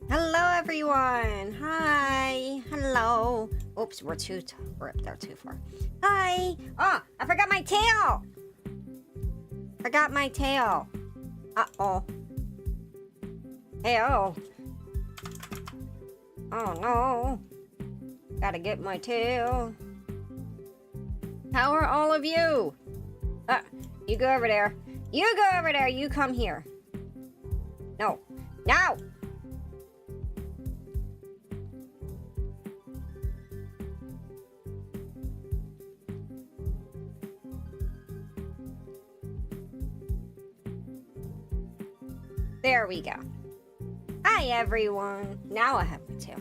Hello everyone! Hi! Hello! Oops, we're there too far. Hi! Oh, I forgot my tail! Forgot my tail. Uh-oh. Hey-oh. Oh no. Gotta get my tail. How are all of you? You go over there. You go over there. You come here. No. No! There we go. Hi, everyone. Now I have my tail.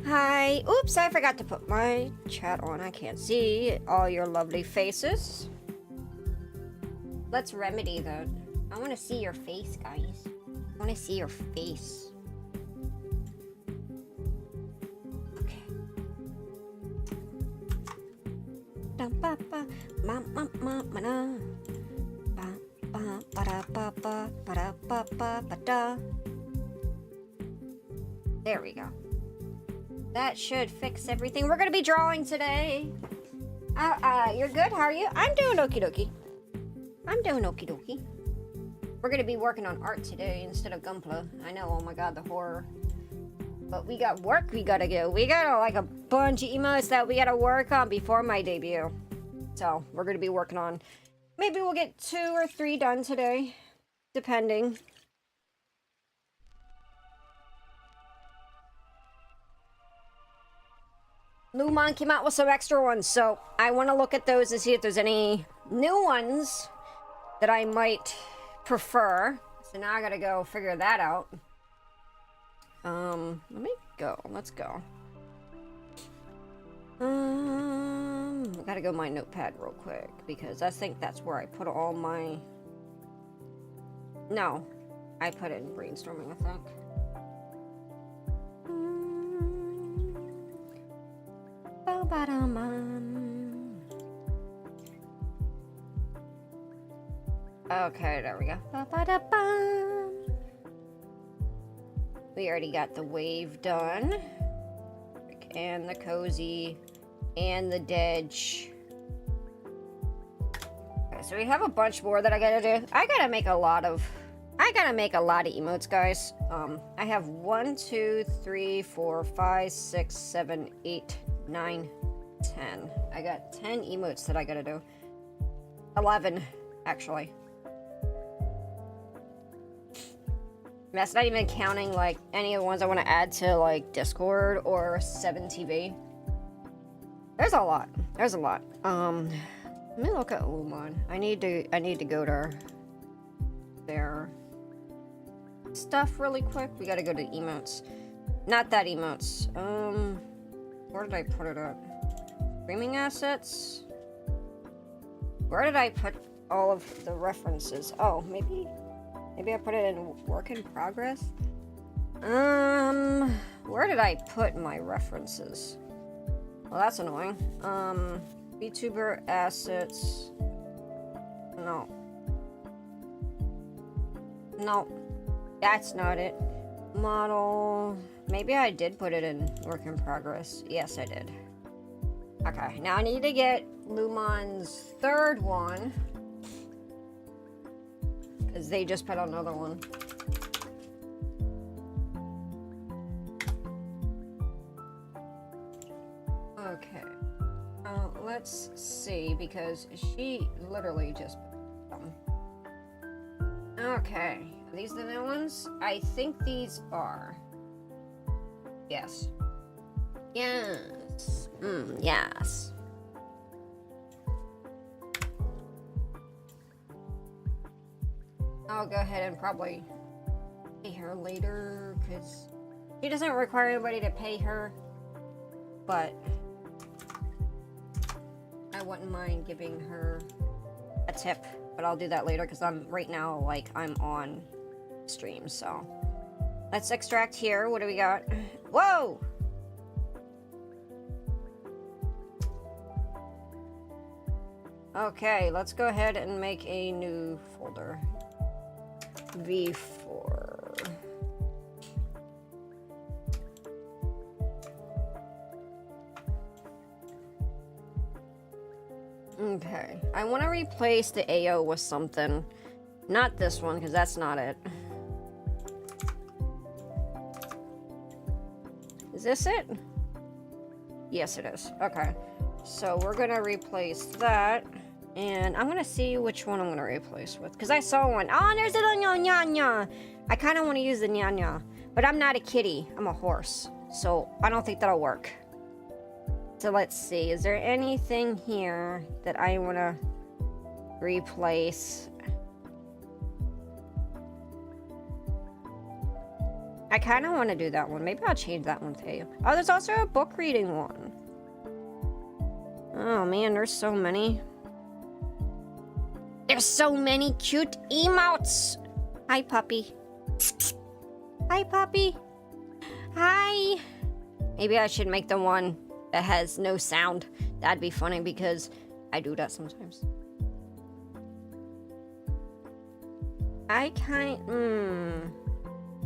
Hi. Oops, I forgot to put my chat on. I can't see all your lovely faces. Let's remedy that. I want to see your face, guys. I want to see your face. Okay. There we go. That should fix everything. We're gonna be drawing today. You're good? How are you? I'm doing okie dokie. I'm doing okie dokie. We're gonna be working on art today instead of Gunpla. I know, oh my god, the horror. But we got work we gotta do. We got like a bunch of emotes that we gotta work on before my debut. So, we're gonna be working on... Maybe we'll get 2 or 3 done today. Depending. Lumon came out with some extra ones, so I want to look at those to see if there's any new ones that I might prefer. So now I gotta go figure that out. Let me go. Let's go. I gotta go my notepad real quick because I think that's where I put all my... No, I put it in brainstorming, I think. Okay, there we go. We already got the wave done. And the cozy. And the dedge. Okay, so we have a bunch more that I gotta do. I gotta make a lot of emotes, guys. I have 1, 2, 3, 4, 5, 6, 7, 8, 9, 10. I got 10 emotes that I gotta do. 11, actually. That's not even counting like any of the ones I want to add to like Discord or 7TV. There's a lot. There's a lot. Let me look at Lumon. I need to go to their stuff really quick. We gotta go to emotes. Not that emotes. Where did I put it at? Streaming assets? Where did I put all of the references? Oh, maybe I put it in work in progress? Where did I put my references? Well, that's annoying. VTuber assets. No. No. That's not it. Model. Maybe I did put it in work in progress. Yes, I did. Okay, now I need to get Lumon's third one. Because they just put another one. Okay. Let's see, because she literally just... Okay. Are these the new ones? I think these are. Yes. Yes. Yes. I'll go ahead and probably pay her later, because she doesn't require anybody to pay her, but I wouldn't mind giving her a tip, but I'll do that later, because right now, like, I'm on stream, so. Let's extract here. What do we got? Whoa! Okay, let's go ahead and make a new folder. V4. Okay, I want to replace the AO with something. Not this one, because that's not it. Is this it? Yes, it is. Okay, so we're going to replace that. And I'm going to see which one I'm going to replace with. Because I saw one. Oh, there's a nya-nya. I kind of want to use the nya-nya. But I'm not a kitty. I'm a horse. So I don't think that'll work. So let's see. Is there anything here that I want to replace? I kind of want to do that one. Maybe I'll change that one too. Oh, there's also a book reading one. Oh man, there's so many. There's so many cute emotes. Hi, puppy. Hi, puppy. Hi. Maybe I should make the one that has no sound. That'd be funny because I do that sometimes.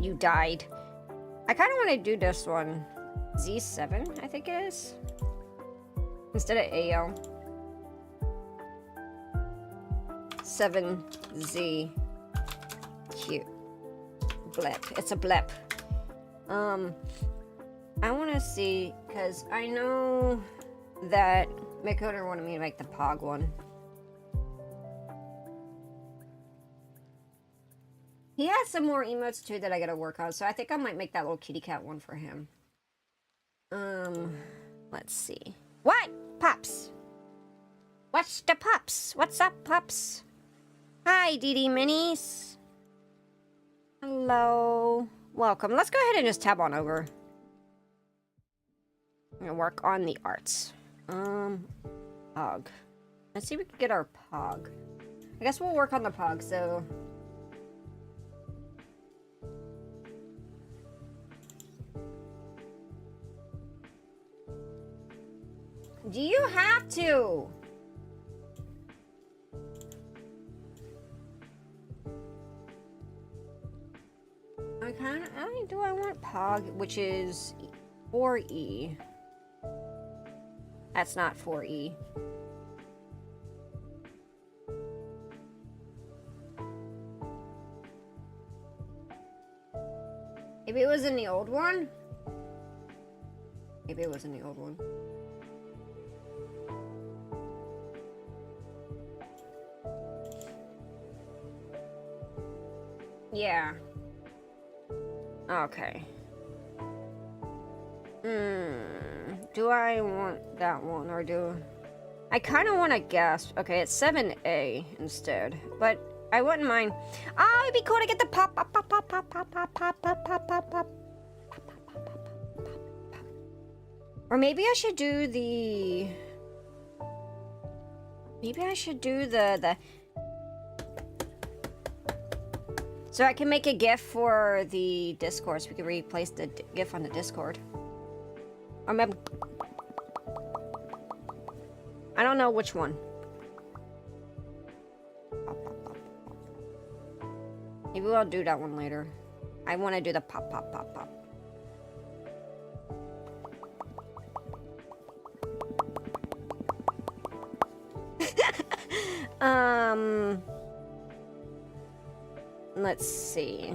You died. I kind of want to do this one. Z7, I think it is. Instead of AO. 7Z. Cute. Blip. It's a blip. I want to see, because I know that Mikoder wanted me to make the Pog one. He has some more emotes too that I gotta work on, so I think I might make that little kitty cat one for him. Let's see. What? Pups? What's the pups? What's up, pups? Hi, DD Minis. Hello. Welcome. Let's go ahead and just tab on over. I'm gonna work on the arts. Pog. Let's see if we can get our Pog. I guess we'll work on the Pog, so... Do you have to? Do I want Pog, which is 4E? That's not 4E. Maybe it was in the old one? Maybe it was in the old one. Yeah. Okay. Do I want that one or do... I kind of want to guess. Okay, it's 7A instead, but I wouldn't mind. Oh, it'd be cool to get the pop. Or maybe I should do the... Maybe I should do the... So I can make a GIF for the Discord, so we can replace the GIF on the Discord. Or maybe... I don't know which one. Maybe we'll do that one later. I want to do the pop. Let's see.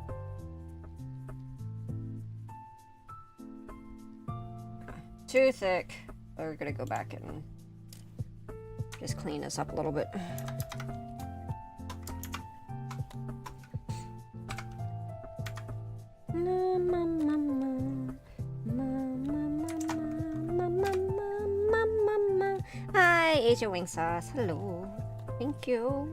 too thick. We're gonna go back and just clean this up a little bit. Hi, Asia Wing Sauce. Hello. Thank you.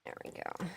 There we go.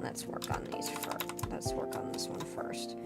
Let's work on these first. Let's work on this one first.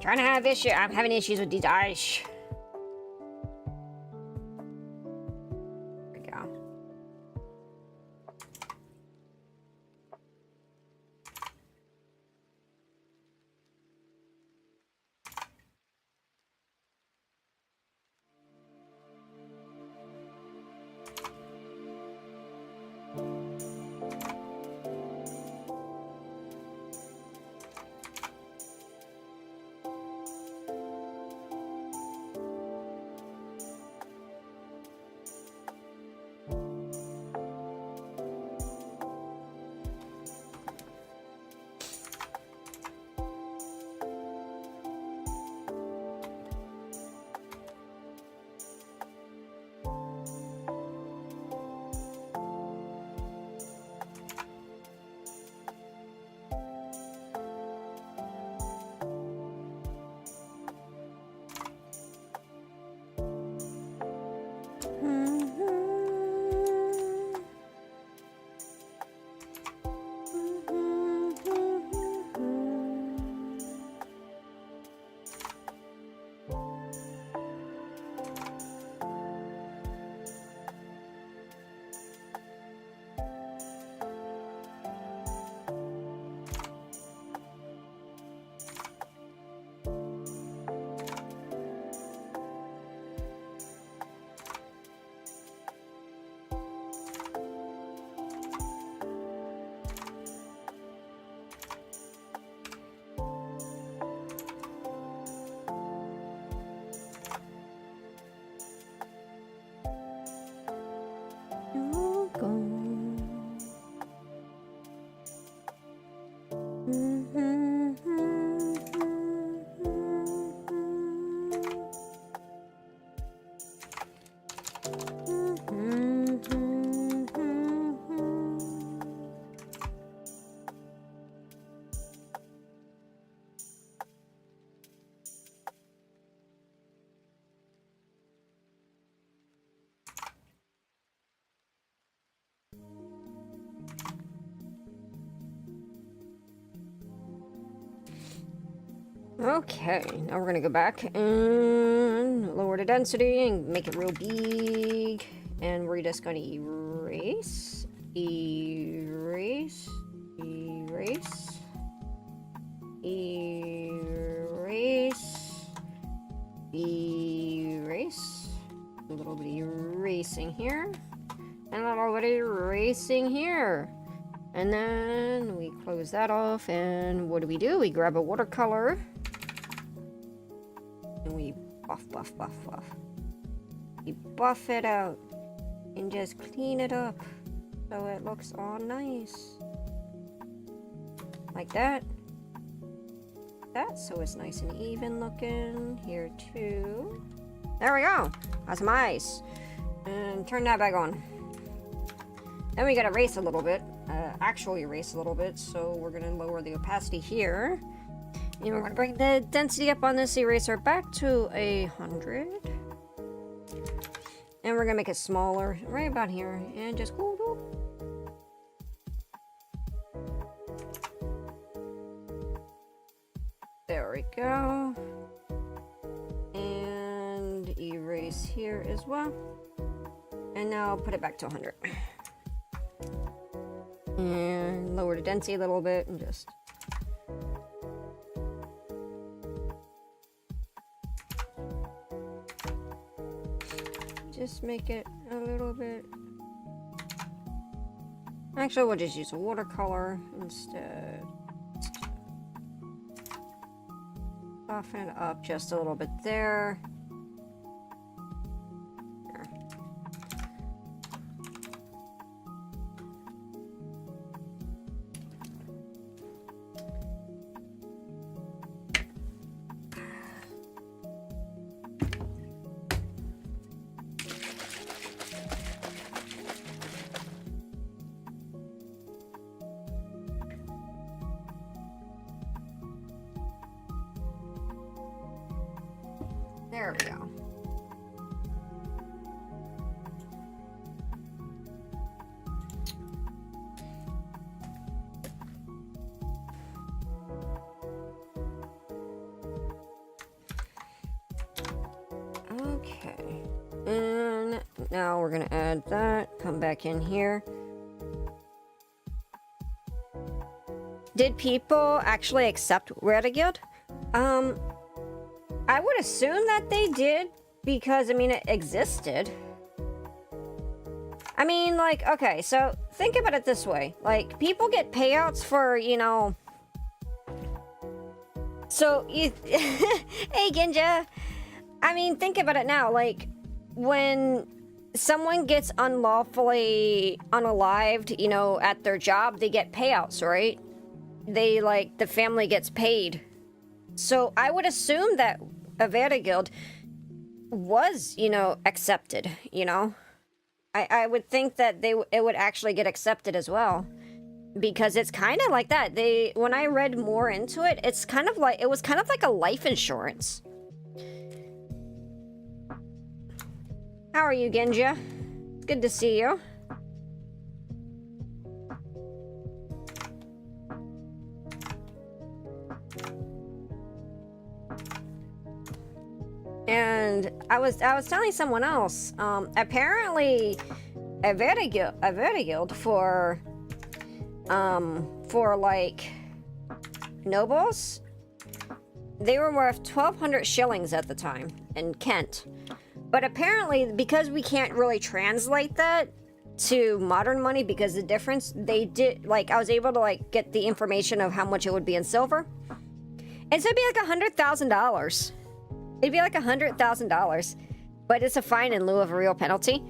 Trying to have issue. I'm having issues with these eyes. There we go. Okay, now we're gonna go back and lower the density and make it real big. And we're just gonna erase, erase, erase, erase, erase. A little bit of erasing here, and a little bit of erasing here. And then we close that off, and what do? We grab a watercolor. And we buff. We buff it out and just clean it up so it looks all nice. Like that. So it's nice and even looking. Here too. There we go. That's some eyes. And turn that back on. Then we gotta erase a little bit. Actually erase a little bit. So we're gonna lower the opacity here. And we're going to bring the density up on this eraser back to 100. And we're going to make it smaller right about here. And just whoop, whoop. There we go. And erase here as well. And now put it back to 100. And lower the density a little bit and just... Just make it a little bit. Actually, we'll just use a watercolor instead. Soften it up just a little bit there. There we go. Okay. And now we're gonna add that. Come back in here. Did people actually accept Redigild? I would assume that they did because, I mean, it existed. I mean, like, okay, so think about it this way. Like, people get payouts for, you know... So, you... Hey, Ginja! I mean, think about it now. Like, when someone gets unlawfully unalived, you know, at their job, they get payouts, right? They, like, the family gets paid. So, I would assume that Redigild was, you know, accepted, you know? I would think that it would actually get accepted as well, because it's kind of like that. When I read more into it, it's kind of like it was kind of like a life insurance. How are you, Genja? Good to see you. And I was telling someone else, apparently a Redigild for like nobles, they were worth 1,200 shillings at the time in Kent. But apparently, because we can't really translate that to modern money because the difference, they did, like, I was able to like get the information of how much it would be in silver. And so it'd be like $100,000. It'd be like $100,000, but it's a fine in lieu of a real penalty.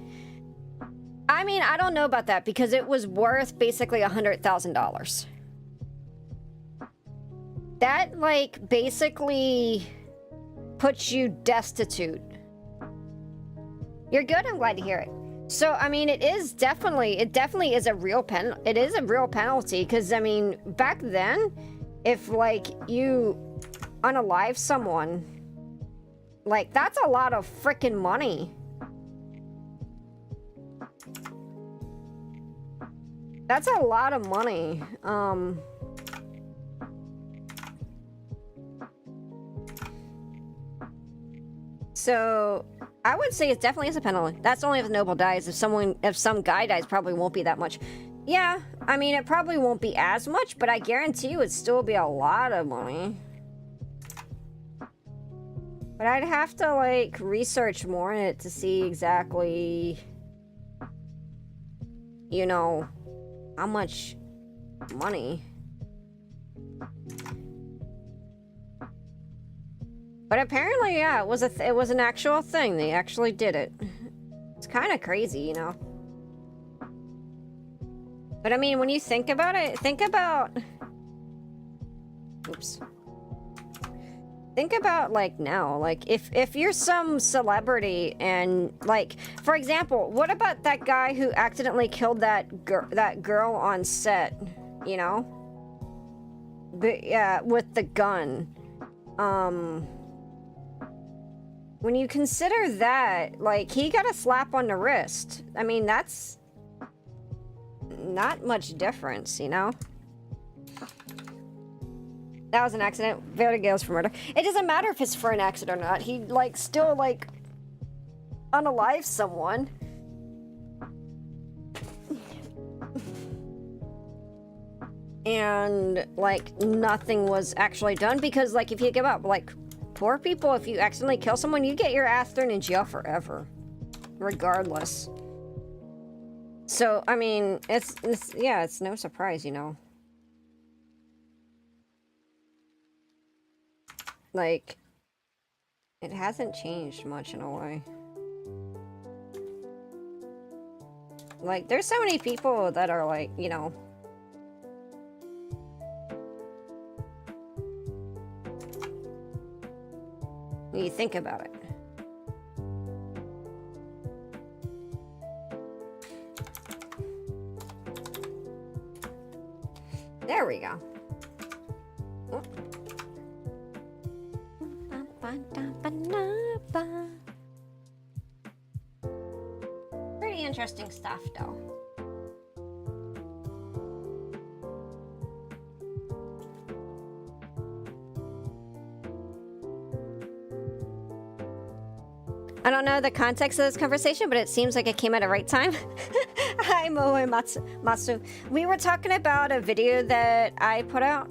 I mean, I don't know about that because it was worth basically $100,000. That, like, basically puts you destitute. You're good, I'm glad to hear it. So, I mean, it definitely is a real penalty because, I mean, back then, if, like, you unalive someone, like, that's a lot of freaking money. That's a lot of money. So, I would say it definitely is a penalty. That's only if the noble dies. If some guy dies, probably won't be that much. Yeah, I mean, it probably won't be as much, but I guarantee you it'd still be a lot of money. But I'd have to, like, research more in it to see exactly, you know, how much money. But apparently, yeah, it was an actual thing. They actually did it. It's kind of crazy, you know. But I mean, when you think about it, think about... Oops. Think about, like, now, like, if you're some celebrity and, like, for example, what about that guy who accidentally killed that girl on set, you know? Yeah, with the gun. When you consider that, like, he got a slap on the wrist. I mean, that's not much difference, you know? That was an accident. Vertigo's for murder. It doesn't matter if it's for an accident or not. He, like, still, like, unalive someone. And, like, nothing was actually done because, like, if you give up, like, poor people, if you accidentally kill someone, you get your ass thrown in jail forever. Regardless. So, I mean, yeah, it's no surprise, you know. Like, it hasn't changed much in a way. Like, there's so many people that are like, you know... when you think about it. There we go. Oh. Pretty interesting stuff, though. I don't know the context of this conversation, but it seems like it came at the right time. Hi, Moe and Matsu. We were talking about a video that I put out.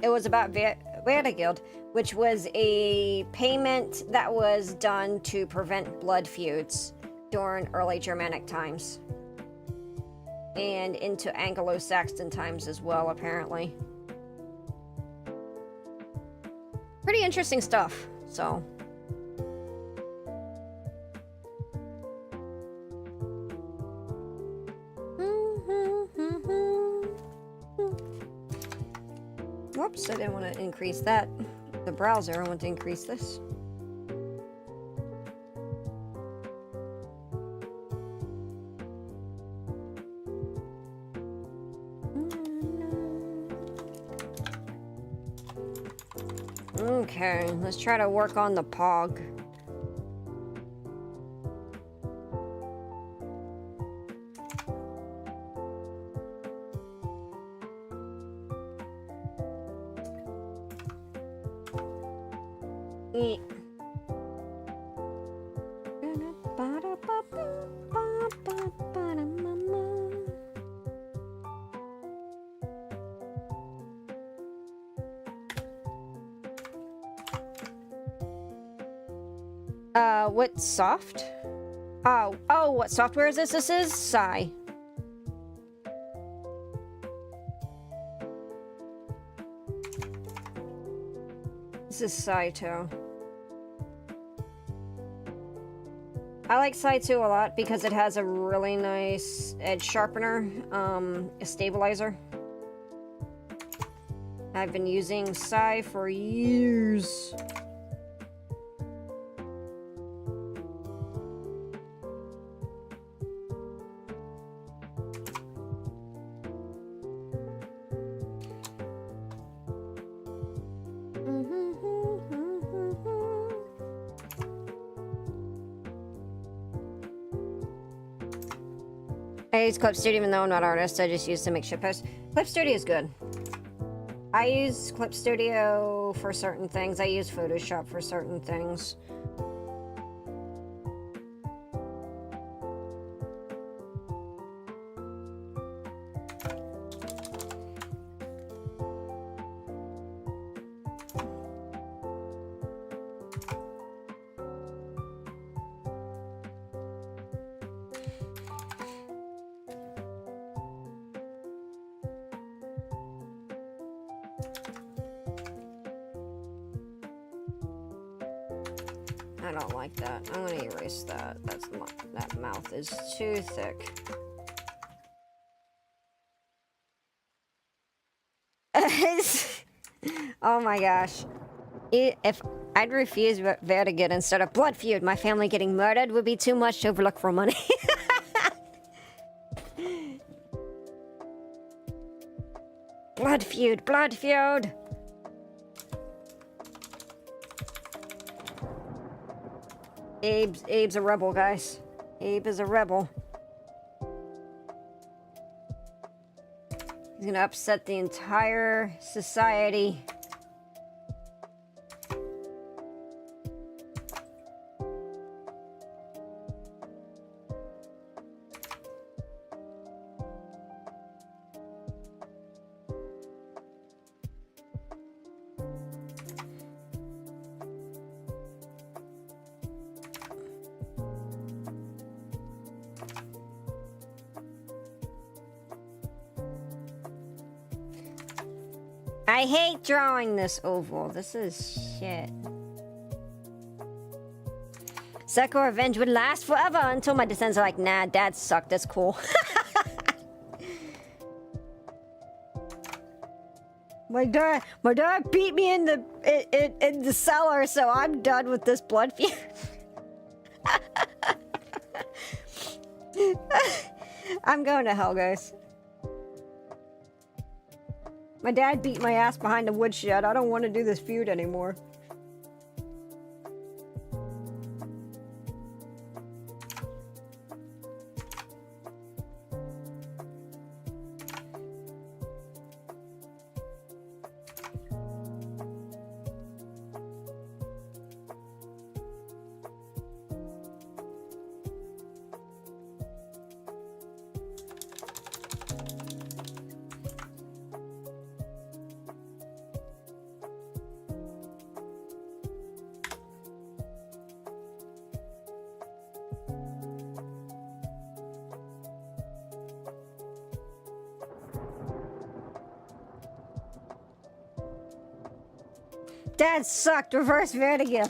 It was about Veda Guild, which was a payment that was done to prevent blood feuds during early Germanic times. And into Anglo-Saxon times as well, apparently. Pretty interesting stuff, so... Whoops, I didn't want to increase that. The browser, I want to increase this. Okay, let's try to work on the POG. What soft? Oh, what software is this? This is Psy. This is Psy too. I like Psy 2 a lot because it has a really nice edge sharpener, a stabilizer. I've been using Psy for years. I use Clip Studio even though I'm not an artist, I just use to make shitposts. Clip Studio is good. I use Clip Studio for certain things. I use Photoshop for certain things. I don't like that. I'm gonna erase that. That mouth is too thick. Oh my gosh. If I'd refuse Vertigo instead of Blood Feud, my family getting murdered would be too much to overlook for money. Blood Feud, Blood Feud! Abe's a rebel, guys. Abe is a rebel. He's gonna upset the entire society. I hate drawing this oval. This is shit. Sekiro Revenge would last forever until my descendants are like, nah, Dad sucked. That's cool. My dad beat me in the cellar, so I'm done with this blood feud. I'm going to hell, guys. My dad beat my ass behind the woodshed. I don't want to do this feud anymore. That sucked. Reverse red again.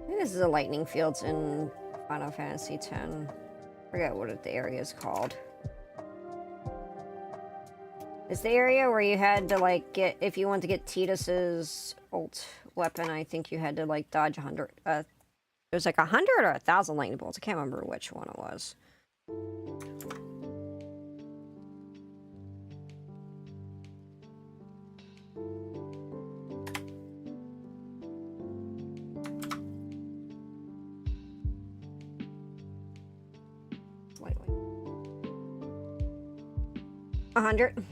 This is the lightning fields in Final Fantasy X. Forget what the area is called. It's the area where you had to like get, if you want to get Tidus's ult weapon, I think you had to like dodge 100. It was like 100 or 1,000 lightning bolts. I can't remember which one it was. Slightly. 100.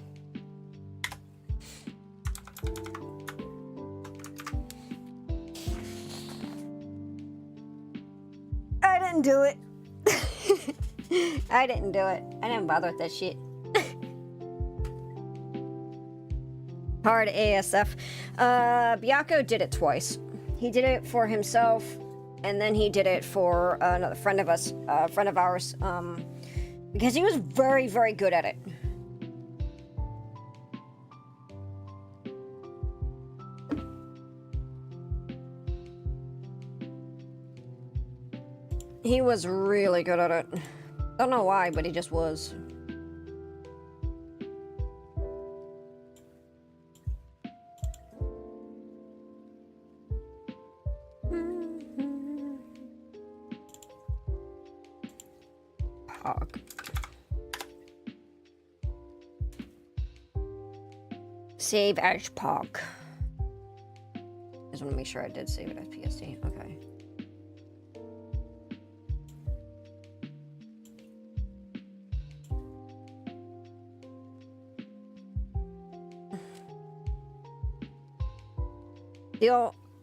I didn't do it. I didn't do it. I didn't bother with that shit. Hard ASF. Byako did it twice. He did it for himself, and then he did it for another friend of ours, because he was very, very good at it. He was really good at it. Don't know why, but he just was. Pog. Save as Pog. Just want to make sure I did save it as PSD. Okay.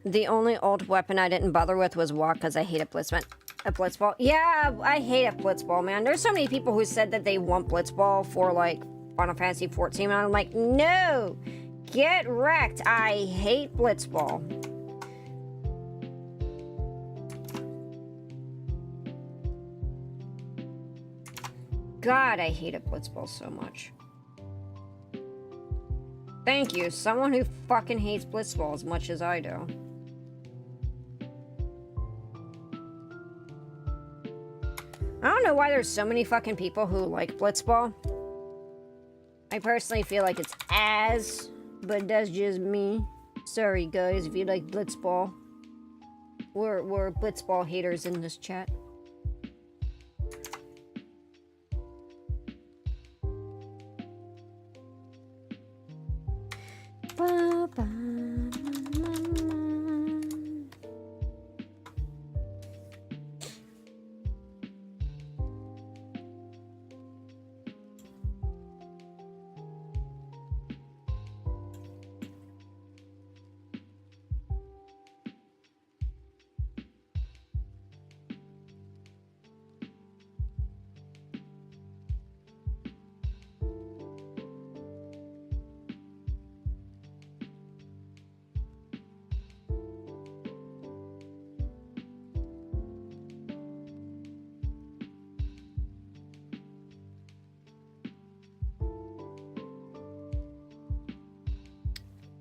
The only old weapon I didn't bother with was walk because I hate a blitzball. Yeah, I hate a blitzball, man. There's so many people who said that they want blitzball for like Final Fantasy 14, and I'm like, no, get wrecked. I hate blitzball. God, I hate a blitzball so much. Thank you, someone who fucking hates blitzball as much as I do. I don't know why there's so many fucking people who like blitzball. I personally feel like it's ass, but that's just me. Sorry guys if you like blitzball. We're blitzball haters in this chat.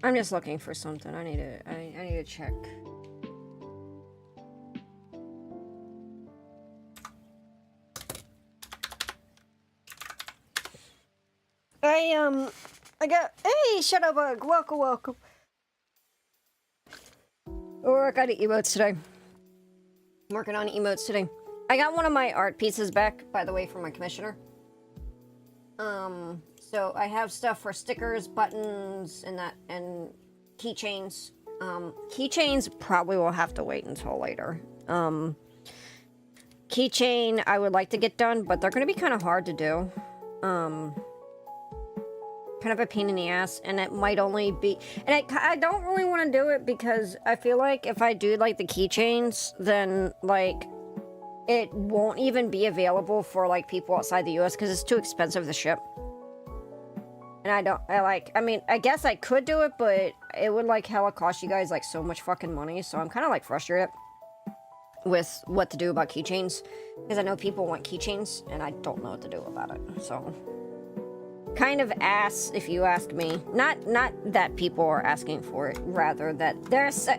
I'm just looking for something. I need to check. I got, hey, Shadowbug, welcome, welcome. We'll work on emotes today. I'm working on emotes today. I got one of my art pieces back, by the way, from my commissioner. So I have stuff for stickers, buttons, and that, and keychains. Keychains probably will have to wait until later. Keychain I would like to get done, but they're going to be kind of hard to do. Kind of a pain in the ass, and it might only be, and I don't really want to do it because I feel like if I do like the keychains, then like it won't even be available for like people outside the US because it's too expensive to ship. And I mean, I guess I could do it, but it would like hella cost you guys like so much fucking money, so I'm kind of like frustrated with what to do about keychains because I know people want keychains and I don't know what to do about it, so kind of ass if you ask me. Not that people are asking for it, rather that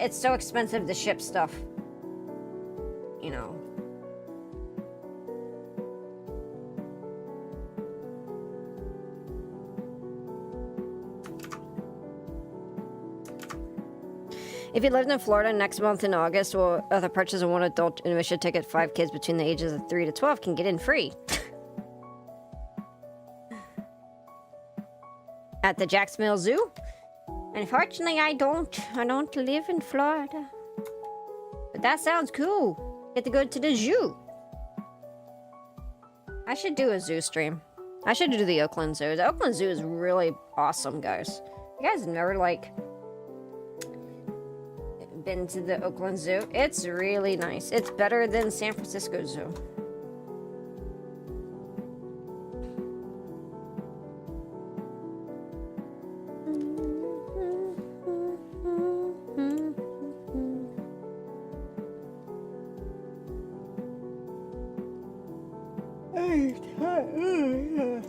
it's so expensive to ship stuff, you know. If you lived in Florida next month in August, well, the purchase of one adult admission ticket, 5 kids between the ages of 3 to 12 can get in free. At the Jacksonville Zoo? Unfortunately, I don't live in Florida. But that sounds cool. Get to go to the zoo. I should do a zoo stream. I should do the Oakland Zoo. The Oakland Zoo is really awesome, guys. You guys have never, like, been to the Oakland Zoo? It's really nice. It's better than San Francisco Zoo.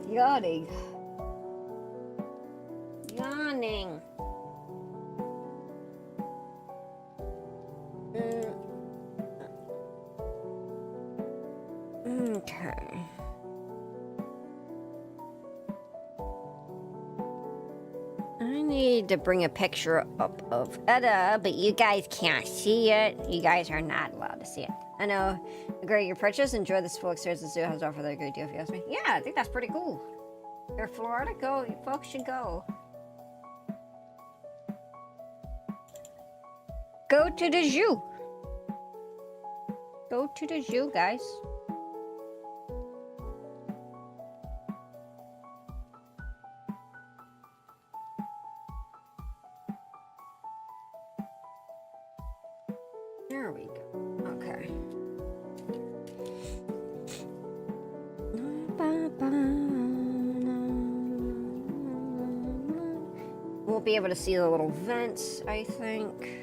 Yawning. Yawning. Okay. I need to bring a picture up of Edda, but you guys can't see it. You guys are not allowed to see it. I know. Agree your purchase. Enjoy this full experience the zoo has to offer. That great deal if you ask me. Yeah, I think that's pretty cool. If you're Florida, go. You folks should go. Go to the zoo. Go to the zoo, guys. There we go. Okay. Won't be able to see the little vents, I think.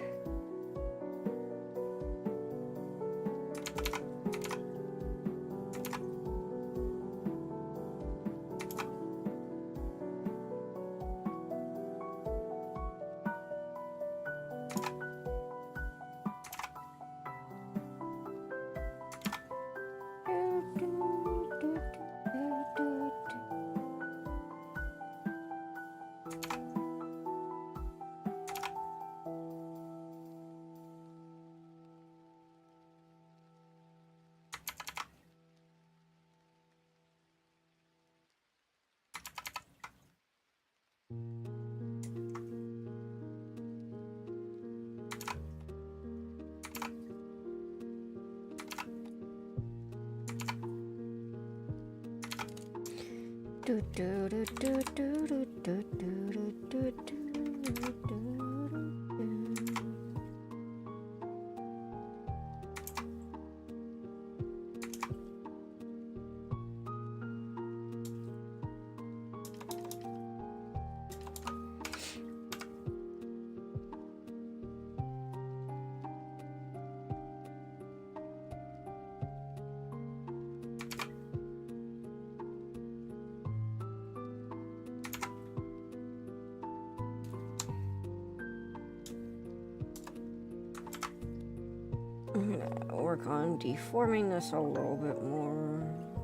I'm gonna work on deforming this a little bit more.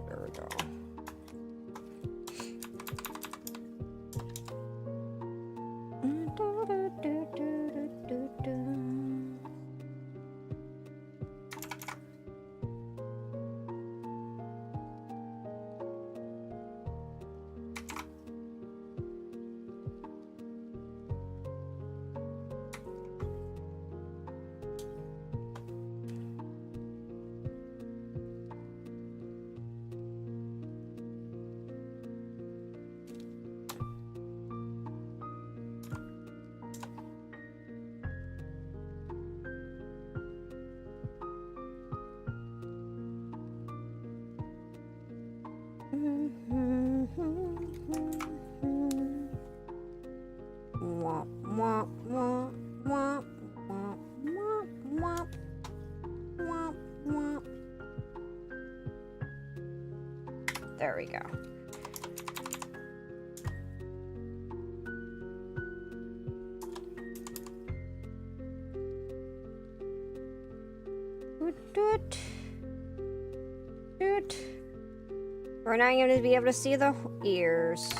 There we go. Womp, womp, womp, womp, womp, womp, womp, womp, womp. There we go. Doot, doot. We're not going to be able to see the ears.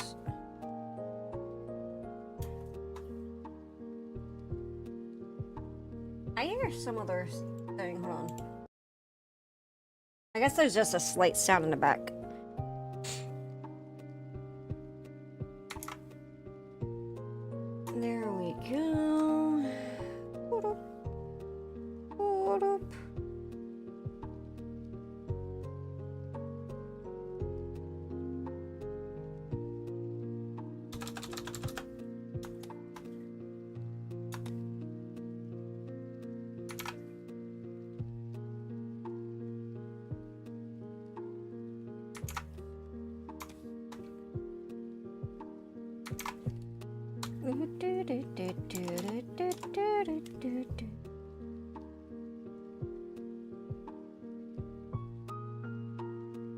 I hear some other thing. Hold on. I guess there's just a slight sound in the back. There we go. Hold up. Hold up.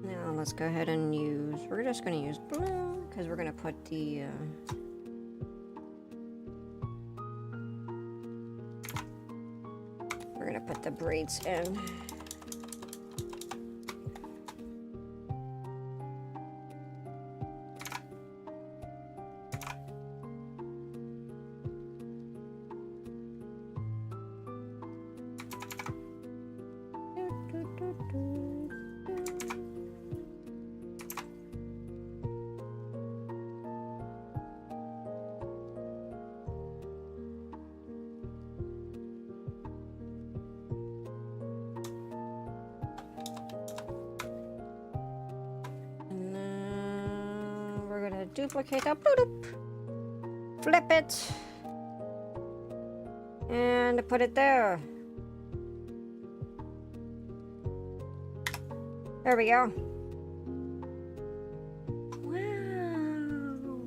Now let's go ahead and use, we're just going to use blue because we're going to put the braids in. Duplicate that, flip it, and put it there. There we go. Wow.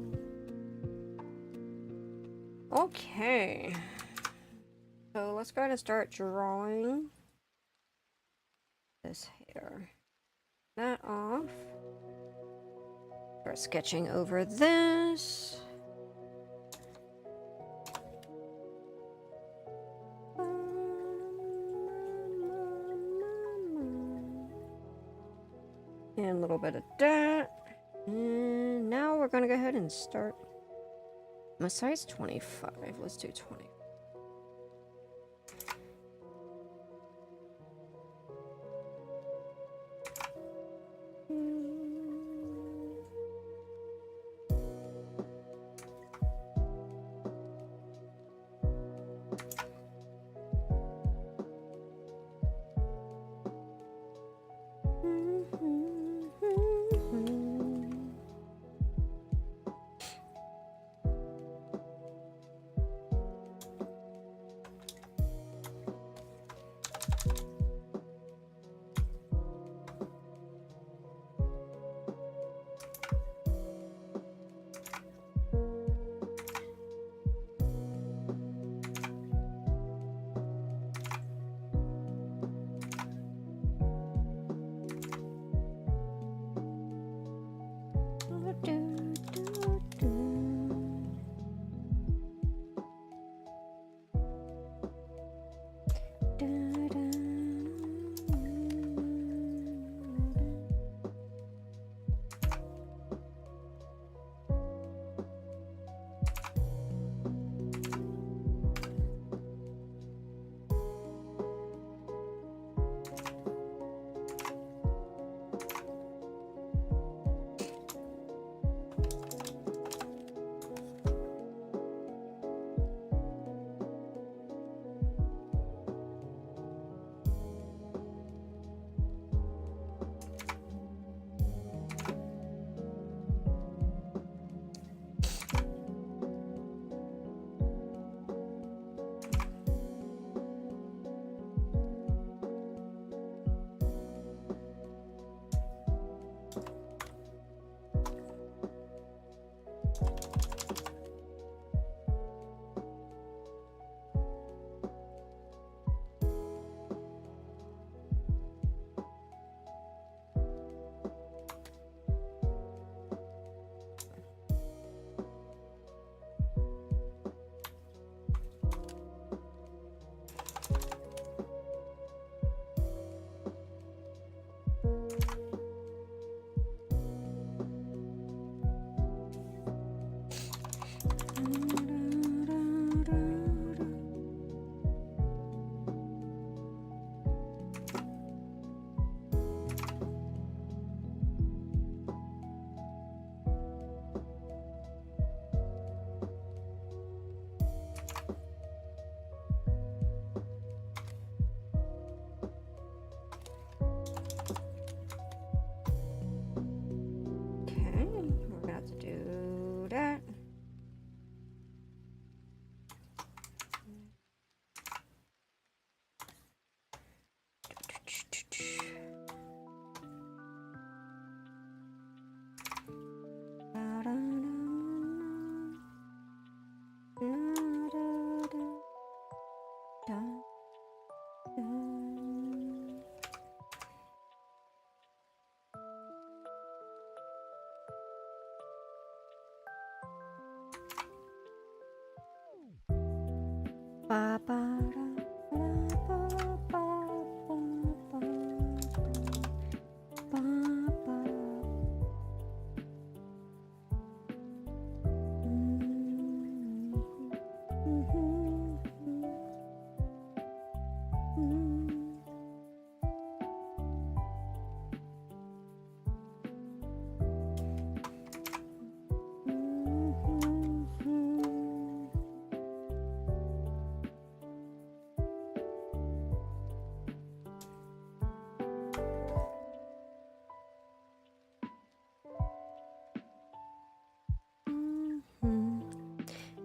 Okay. So let's go ahead and start drawing this hair. That off. Start sketching over this. And a little bit of that. And now we're going to go ahead and start. My size 25. Let's do 20.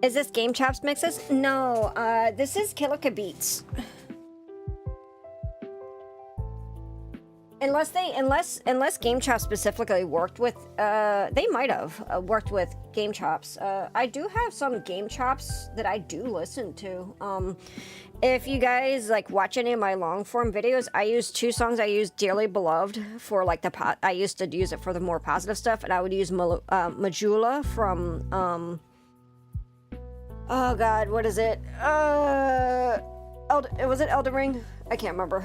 Is this Game Chops mixes? No, this is Kilika Beats. Unless Game Chops specifically worked with, they might have worked with Game Chops. I do have some Game Chops that I do listen to. If you guys like watch any of my long form videos, I use two songs. I use Dearly Beloved for like I used to use it for the more positive stuff, and I would use Majula from oh god, what is it? Was it Elden Ring? I can't remember.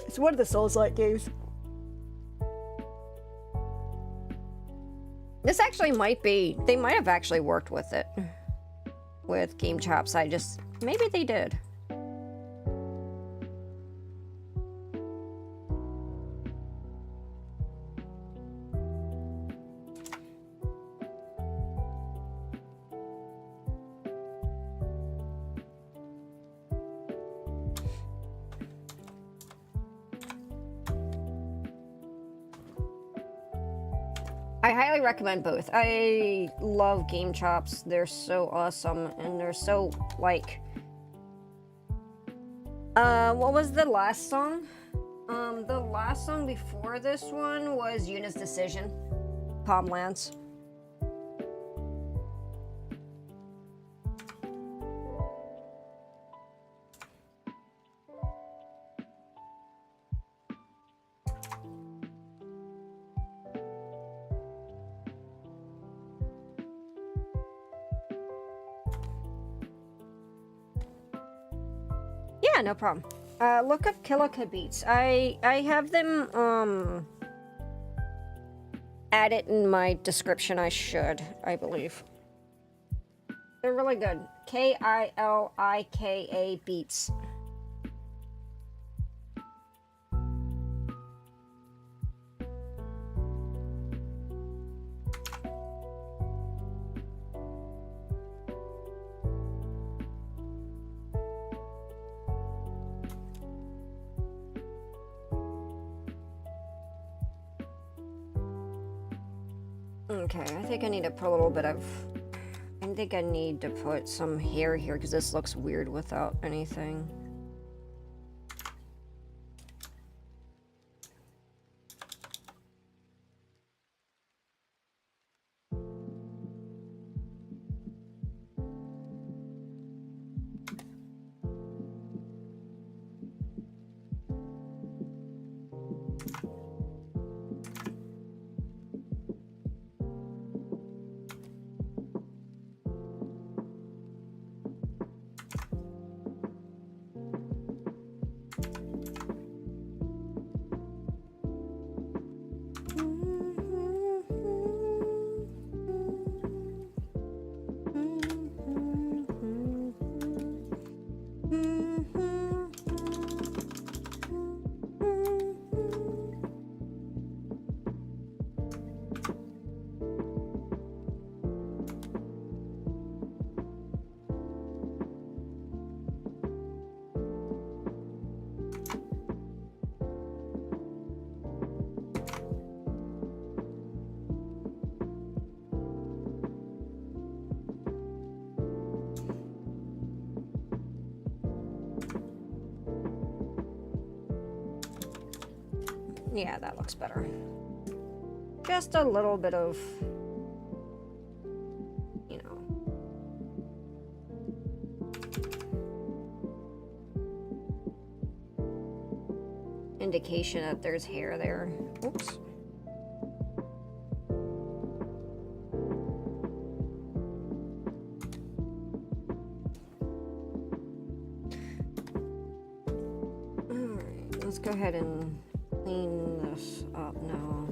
It's one of the Souls-like games. This actually might be. They might have actually worked with it. With Game Chops. Maybe they did. I highly recommend both. I love Game Chops. They're so awesome, and they're so, like... what was the last song? The last song before this one was Yuna's Decision. Palm Lance. Yeah, no problem. Look up Kilika Beats. I have them, add it in my description. I believe. They're really good. Kilika Beats. Okay, I think I need to put a little bit of... I think I need to put some hair here because this looks weird without anything. Yeah, that looks better. Just a little bit of, you know. Indication that there's hair there. Oops. let's go ahead and clean this up now.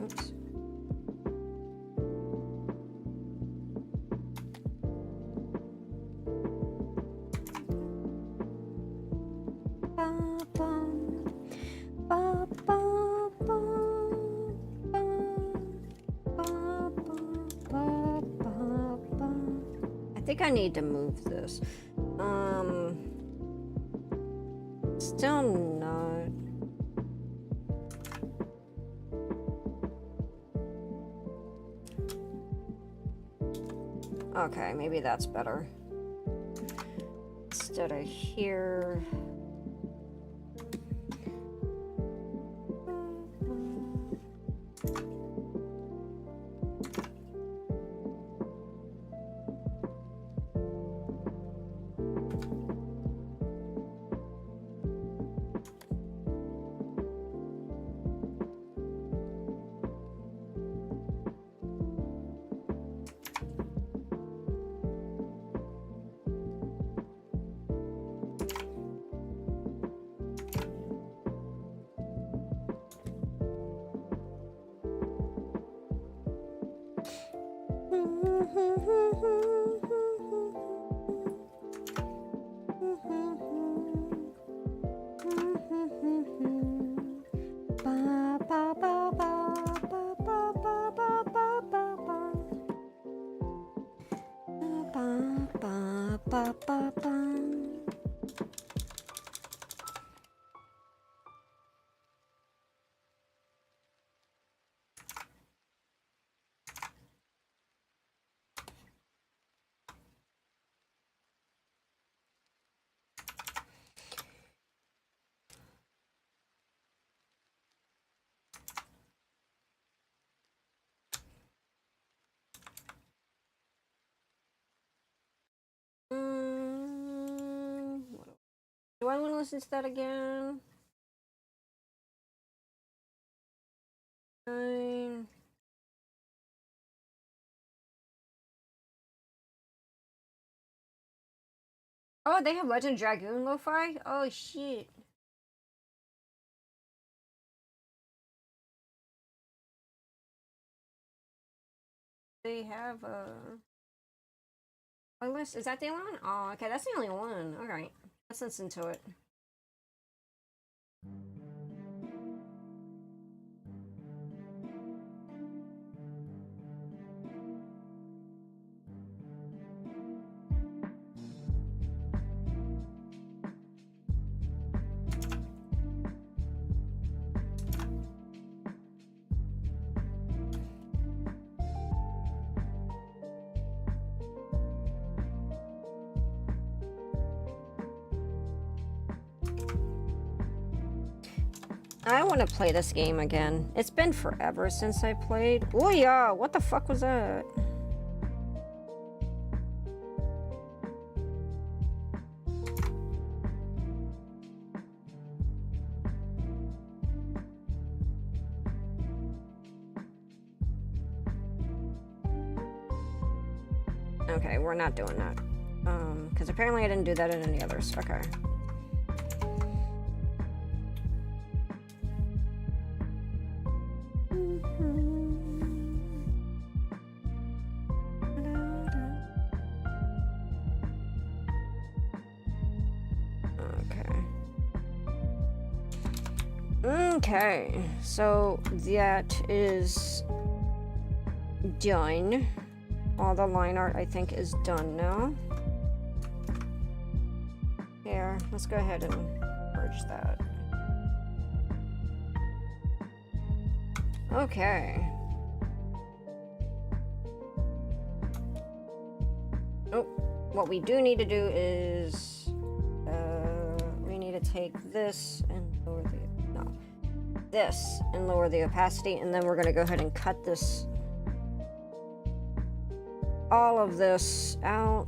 Oops. I think I need to move this. Still not. Okay, maybe that's better. Instead of here. Do I want to listen to that again? Fine. Oh, they have Legend Dragoon lo-fi? Oh, shit. They have a playlist. Is that the only one? Oh, okay, that's the only one. Alright. Let's listen to it. I want to play this game again. It's been forever since I played. Oh yeah, what the fuck was that? Okay, we're not doing that. Because apparently I didn't do that in any others. Okay. Okay, so that is done. All the line art, I think, is done now. Here, let's go ahead and merge that. Okay. Oh, what we do need to do is we need to take this and lower the this and lower the opacity, and then we're going to go ahead and cut this, all of this out.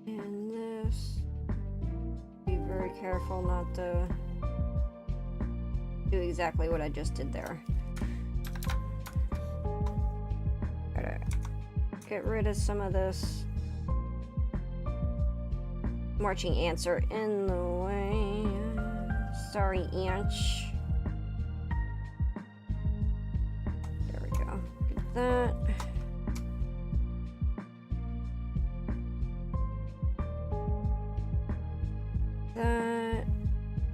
And this, be very careful not to do exactly what I just did there. get rid of some of this. Marching ants are in the way. Sorry, ants. There we go. Get that. That.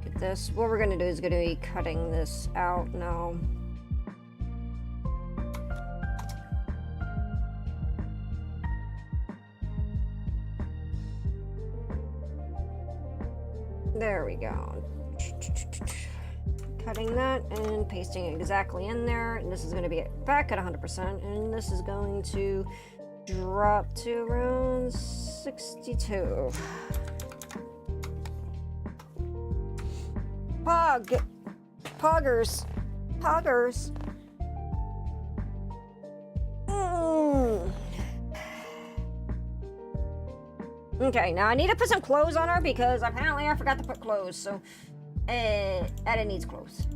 Get this. What we're gonna do is gonna be cutting this out now. There we go. Cutting that and pasting it exactly in there. And this is going to be back at 100%. And this is going to drop to around 62. Poggers. Okay, now I need to put some clothes on her because apparently I forgot to put clothes, so Edda needs clothes.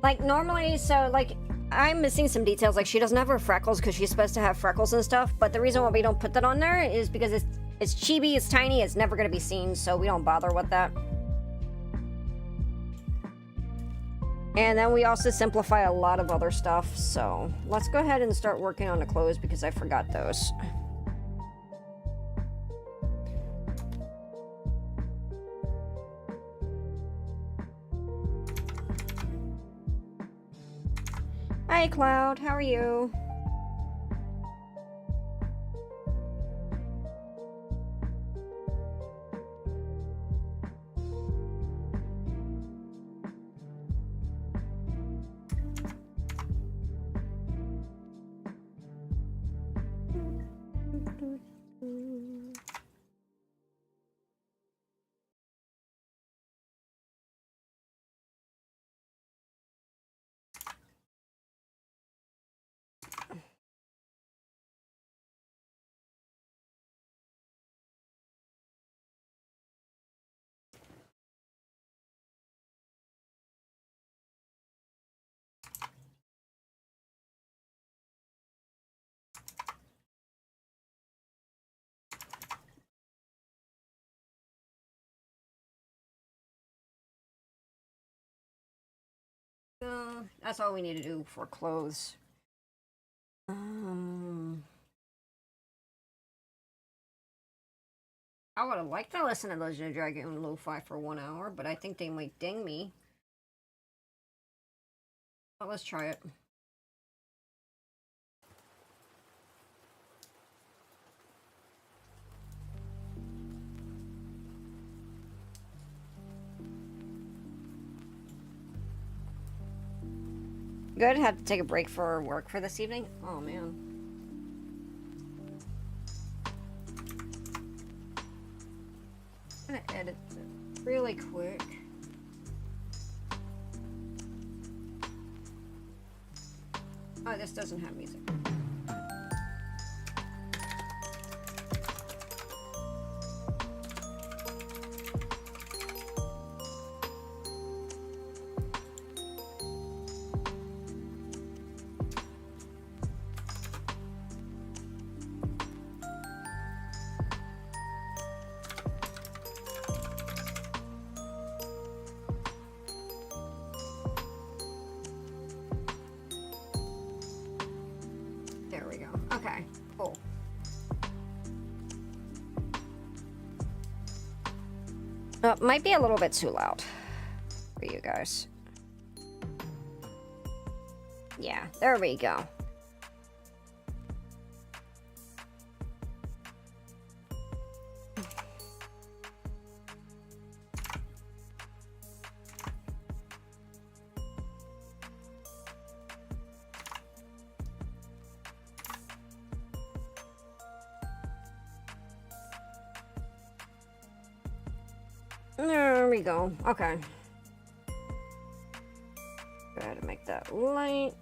Like, normally, so, like, I'm missing some details. Like, she doesn't have her freckles because she's supposed to have freckles and stuff. But the reason why we don't put that on there is because it's chibi, it's tiny, it's never going to be seen. So we don't bother with that. And then we also simplify a lot of other stuff. So let's go ahead and start working on the clothes because I forgot those. Hi, Cloud. How are you? That's all we need to do for clothes. I would have liked to listen to Legend of Dragon Lo-Fi for 1 hour, but I think they might ding me. But let's try it. Good, had to take a break for work for this evening. Oh man. I'm gonna edit it really quick. Oh, this doesn't have music. There we go. Okay, cool. Might be a little bit too loud for you guys. Yeah, there we go. There we go. Okay. Go ahead and make that light.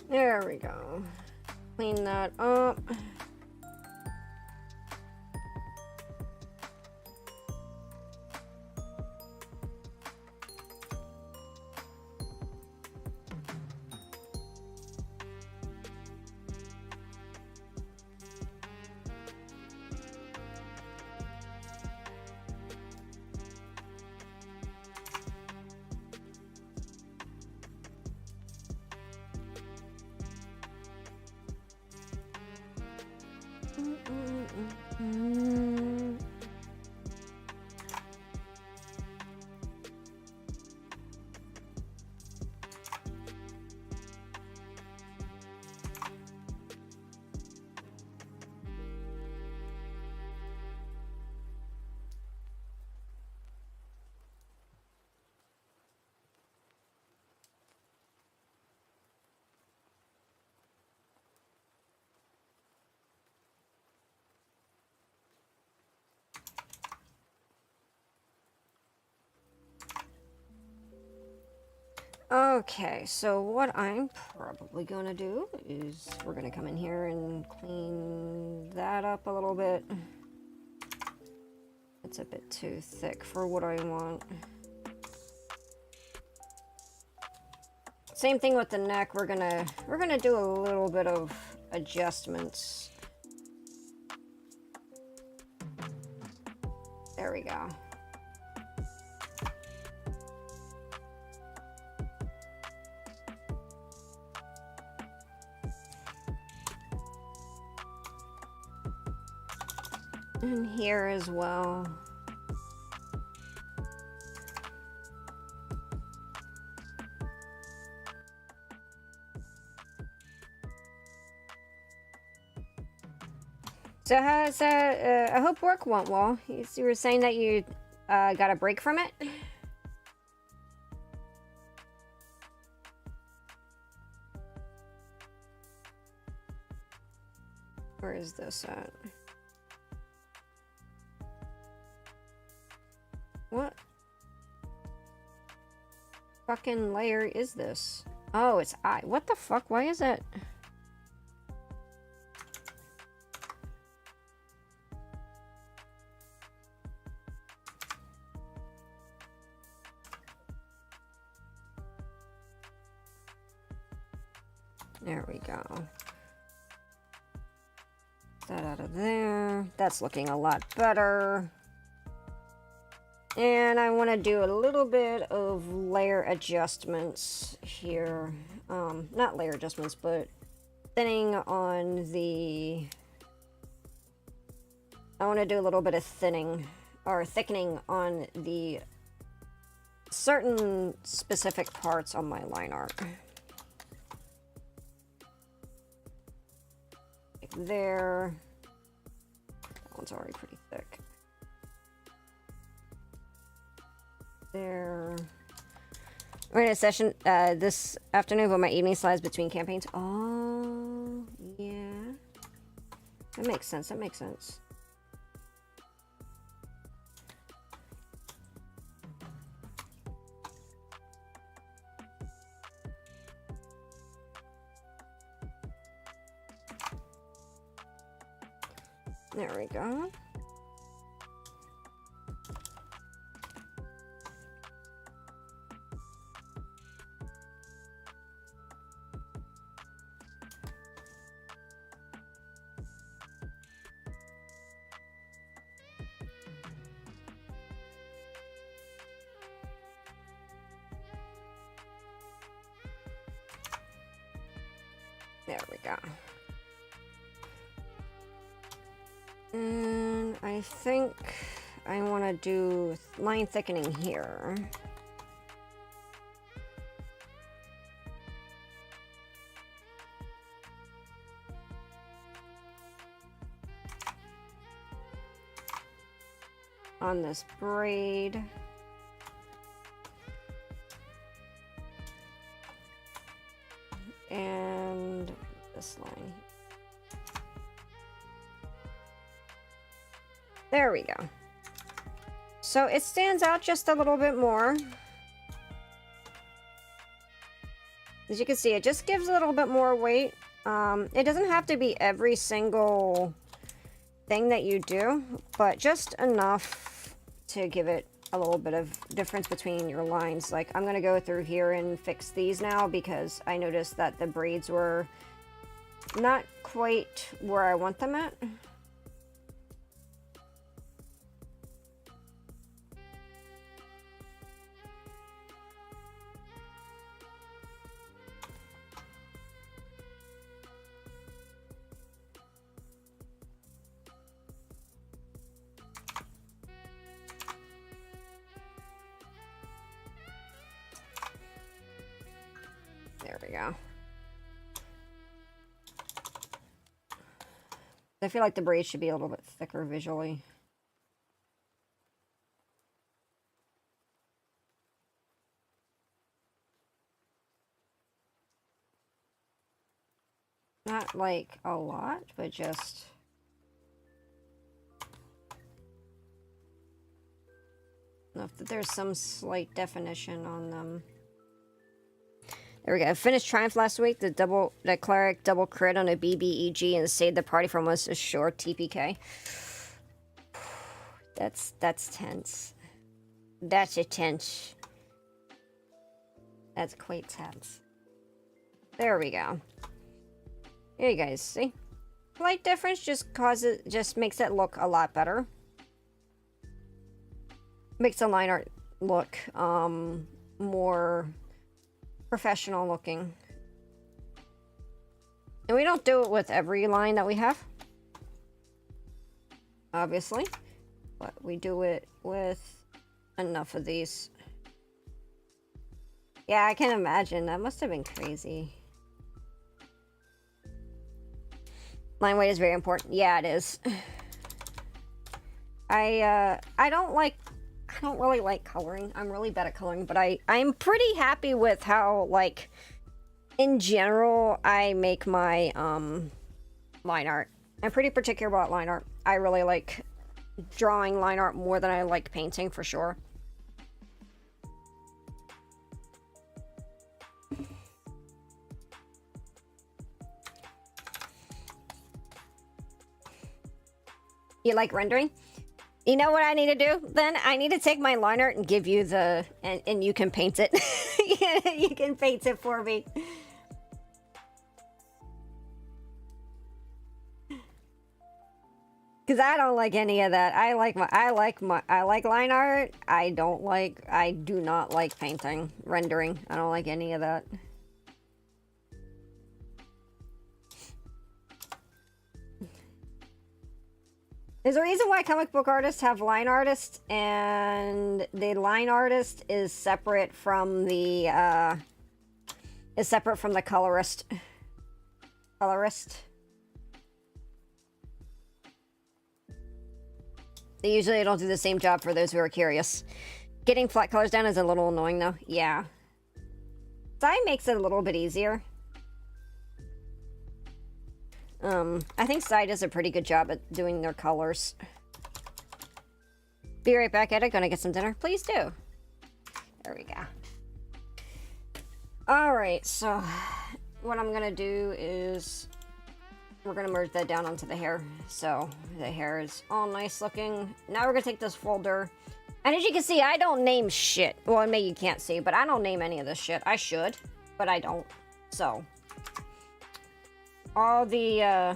There we go. Clean that up. Okay, so what I'm probably gonna do is we're gonna come in here and clean that up a little bit. It's a bit too thick for what I want. Same thing with the neck. We're gonna do a little bit of adjustments. There we go. And here as well. So how's that? I hope work went well. You were saying that you got a break from it? Where is this at? What fucking layer is this? Oh, it's I. What the fuck? Why is it? There we go. That out of there. That's looking a lot better. And I want to do a little bit of layer adjustments here. Not layer adjustments, but thinning on the... I want to do a little bit of thinning, or thickening on the certain specific parts on my line art. Like there. That one's already pretty thick. There. We're in a session this afternoon with my evening slides between campaigns. Oh, yeah. That makes sense. That makes sense. There we go. There we go. And I think I want to do line thickening here. On this braid. And this line. There we go. So it stands out just a little bit more. As you can see, it just gives a little bit more weight. It doesn't have to be every single thing that you do, but just enough to give it a little bit of difference between your lines. Like, I'm gonna go through here and fix these now because I noticed that the braids were not quite where I want them at. There we go. I feel like the braid should be a little bit thicker visually. Not like a lot, but just enough that there's some slight definition on them. There we go. I finished Triumph last week. The cleric double crit on a BBEG and saved the party from was a short TPK. That's tense. That's a tense. That's quite tense. There we go. Here you guys see. Slight difference just makes it look a lot better. Makes the line art look more professional looking. And we don't do it with every line that we have, obviously, but we do it with enough of these. Yeah, I can imagine. That must have been crazy. Line weight is very important. Yeah, it is. I don't really like coloring. I'm really bad at coloring, but I'm pretty happy with how, like, in general, I make my line art. I'm pretty particular about line art. I really like drawing line art more than I like painting, for sure. You like rendering? You know what I need to do? Then I need to take my line art and give you the... And you can paint it. You can paint it for me. Because I don't like any of that. I like line art. I do not like painting, rendering. I don't like any of that. There's a reason why comic book artists have line artists, and the line artist is separate from the colorist. They usually don't do the same job, for those who are curious. Getting flat colors down is a little annoying, though. Yeah. Dye makes it a little bit easier. I think Sai does a pretty good job at doing their colors. Be right back at it. Gonna get some dinner? Please do. There we go. Alright, so what I'm gonna do is we're gonna merge that down onto the hair. So the hair is all nice looking. Now we're gonna take this folder. And as you can see, I don't name shit. Well, maybe you can't see, but I don't name any of this shit. I should, but I don't. So all the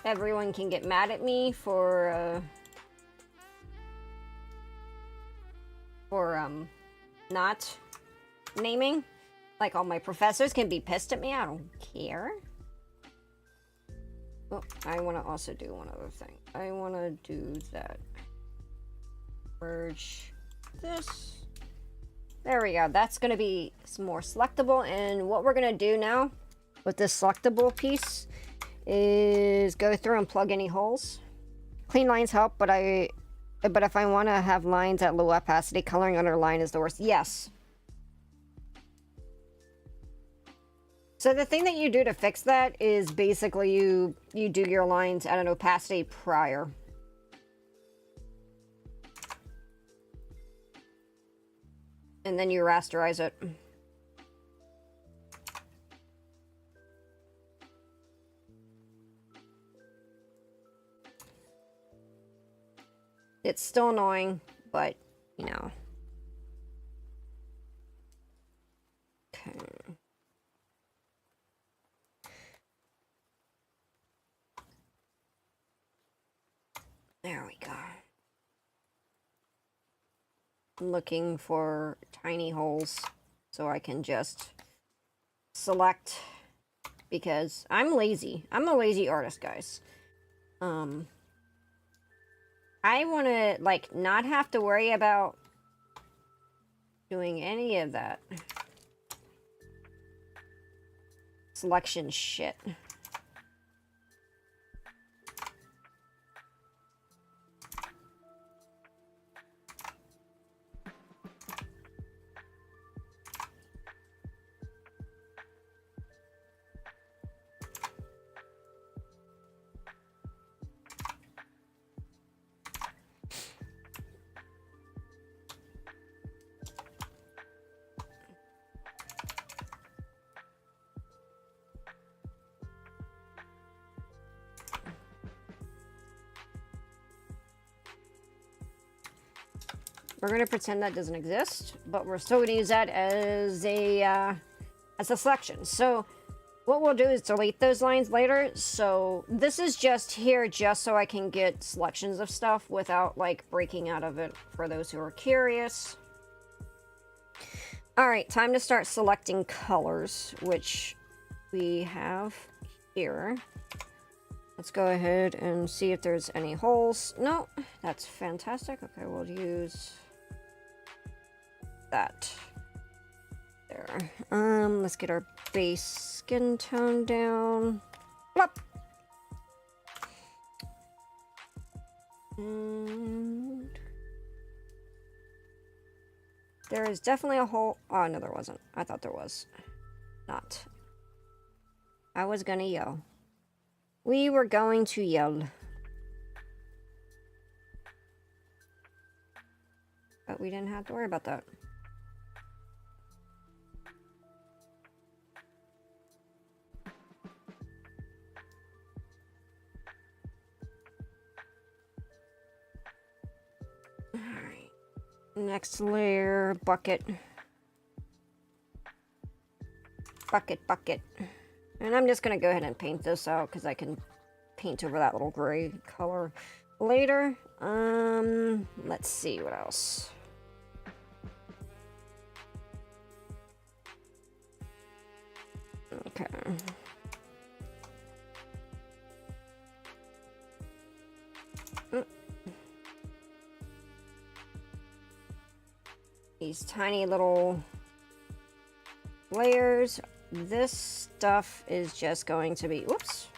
everyone can get mad at me for not naming. Like, all my professors can be pissed at me. I don't care. Oh, I want to also do one other thing. I want to do that. Merge this. There we go. That's going to be some more selectable. And what we're going to do now with this selectable piece is go through and plug any holes. Clean lines help, but if I want to have lines at low opacity, coloring under line is the worst. Yes. So the thing that you do to fix that is basically you do your lines at an opacity prior. And then you rasterize it. It's still annoying, but, you know. Okay. There we go. I'm looking for tiny holes so I can just select, because I'm lazy. I'm a lazy artist, guys. I want to, like, not have to worry about doing any of that selection shit. We're going to pretend that doesn't exist, but we're still going to use that as a selection. So what we'll do is delete those lines later. So this is just here just so I can get selections of stuff without, like, breaking out of it for those who are curious. All right, time to start selecting colors, which we have here. Let's go ahead and see if there's any holes. No, that's fantastic. Okay, we'll use that there. Let's get our base skin tone down. Plop. And there is definitely a hole. Oh, no, there wasn't. I thought there was. Not. I was gonna yell. We were going to yell. But we didn't have to worry about that. Alright. Next layer, bucket. Bucket. And I'm just going to go ahead and paint this out because I can paint over that little gray color later. Let's see what else. Okay. These tiny little layers. This stuff is just going to be, whoops.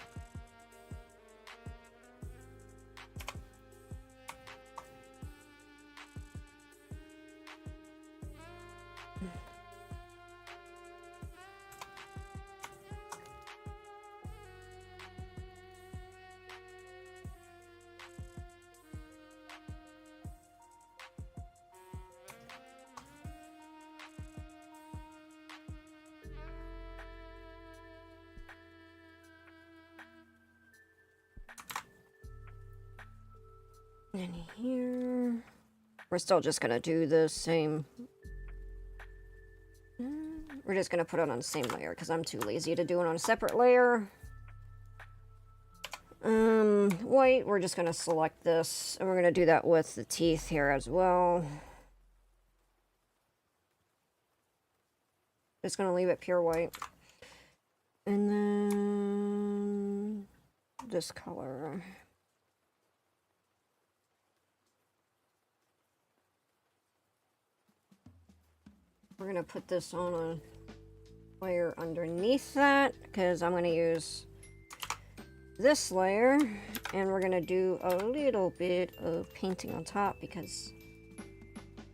And here, we're still just gonna do the same. We're just gonna put it on the same layer because I'm too lazy to do it on a separate layer. White, we're just gonna select this, and we're gonna do that with the teeth here as well. Just gonna leave it pure white. And then this color. We're gonna put this on a layer underneath that because I'm gonna use this layer, and we're gonna do a little bit of painting on top because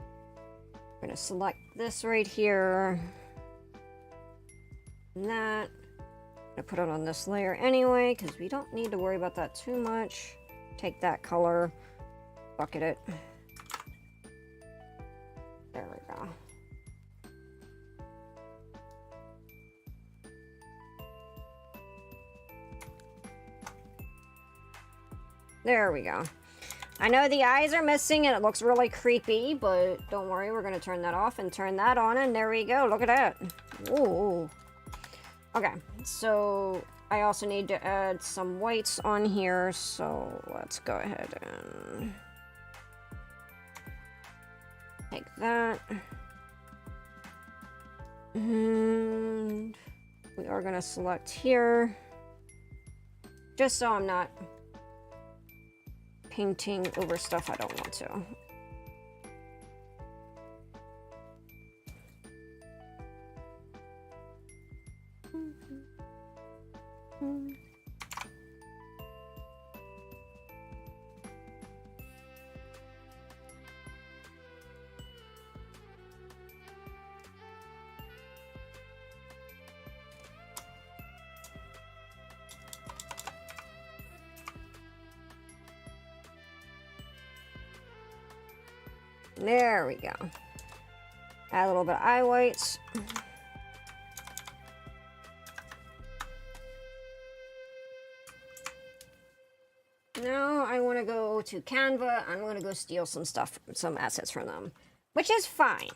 we're gonna select this right here and that. I'm gonna put it on this layer anyway because we don't need to worry about that too much. Take that color, bucket it. There we go. There we go. I know the eyes are missing and it looks really creepy, but don't worry, we're gonna turn that off and turn that on, and there we go. Look at that. Ooh. Okay, so I also need to add some whites on here, so let's go ahead and take that. And we are gonna select here, just so I'm not painting over stuff I don't want to. There we go. Add a little bit of eye whites. Now I want to go to Canva. I'm going to go steal some stuff, some assets from them, which is fine.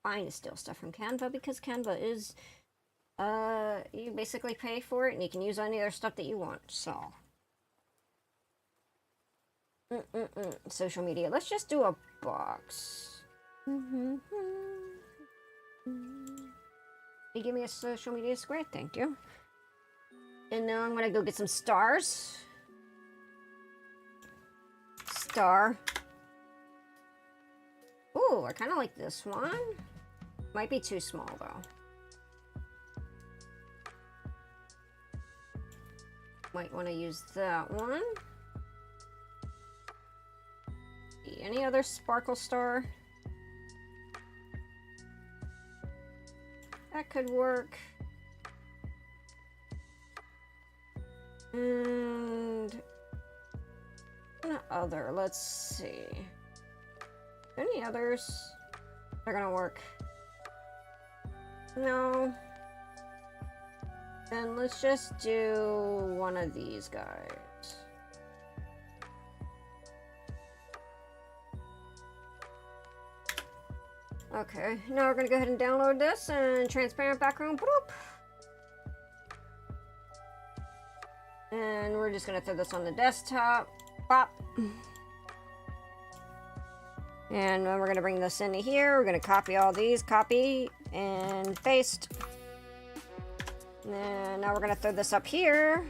Fine to steal stuff from Canva because Canva is, you basically pay for it and you can use any other stuff that you want, so. Social media. Let's just do a box. You give me a social media square, thank you. And now I'm gonna go get some stars. Star. Ooh, I kind of like this one. Might be too small though. Might want to use that one. Any other sparkle star? That could work. And other, let's see. Any others? They're gonna work. No. Then let's just do one of these guys. Okay, now we're gonna go ahead and download this and transparent background. Boop. And we're just gonna throw this on the desktop. Pop. And then we're gonna bring this into here. We're gonna copy all these, copy and paste. And now we're gonna throw this up here.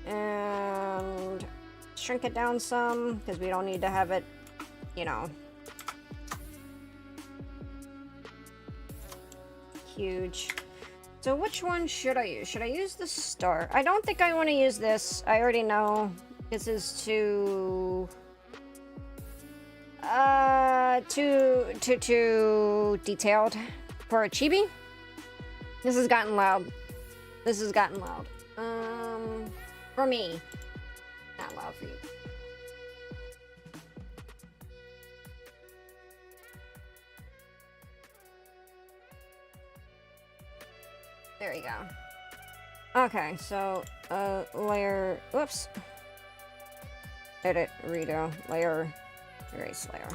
And shrink it down some because we don't need to have it, you know, huge. So which one should I use? Should I use the star? I don't think I want to use this. I already know this is too detailed for a chibi. This has gotten loud. This has gotten loud. For me. Not loud for you. There you go. Okay, so, layer, whoops. Edit, redo, layer, erase layer.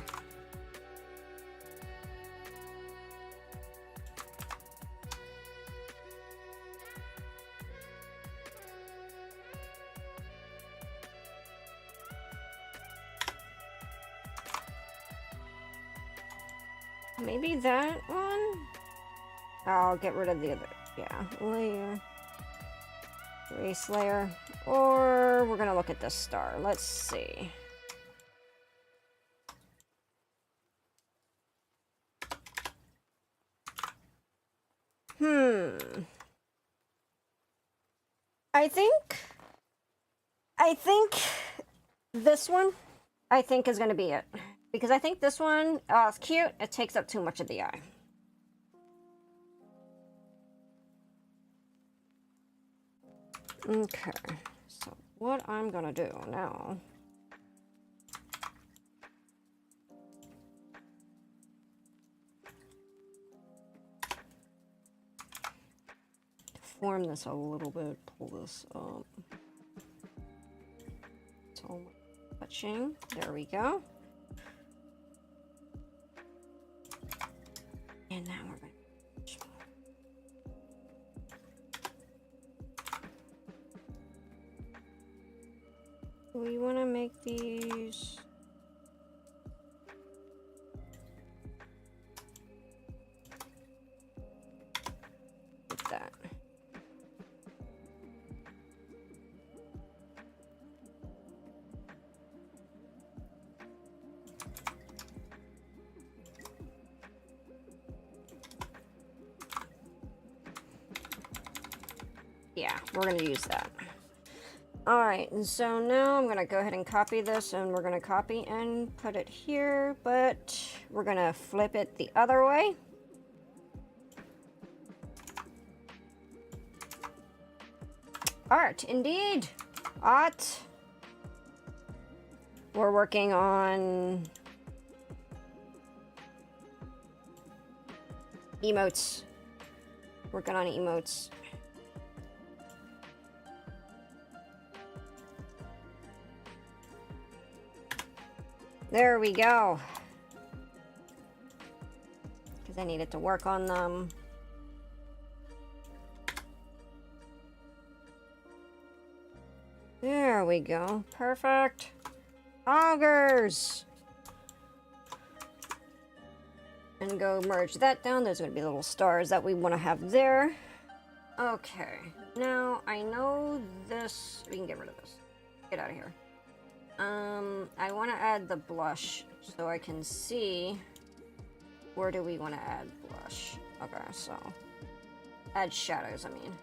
maybe that one? I'll get rid of the other, yeah, layer. Race layer. Or we're gonna look at this star. Let's see. I think this one, I think is gonna be it. Because I think this one, it's cute, it takes up too much of the eye. Okay, so what I'm gonna do now, form this a little bit, pull this up. So touching, there we go. And now we're going to, we want to make these like that. Yeah, we're going to use that. All right, and so now I'm going to go ahead and copy this, and we're going to copy and put it here, but we're going to flip it the other way. Art, indeed. Art. We're working on emotes. Working on emotes. There we go. Because I needed to work on them. There we go. Perfect. Augers. And go merge that down. There's going to be little stars that we want to have there. Okay. Now, I know this... We can get rid of this. Get out of here. I want to add the blush so I can see where do we want to add blush. Okay, so add shadows, I mean.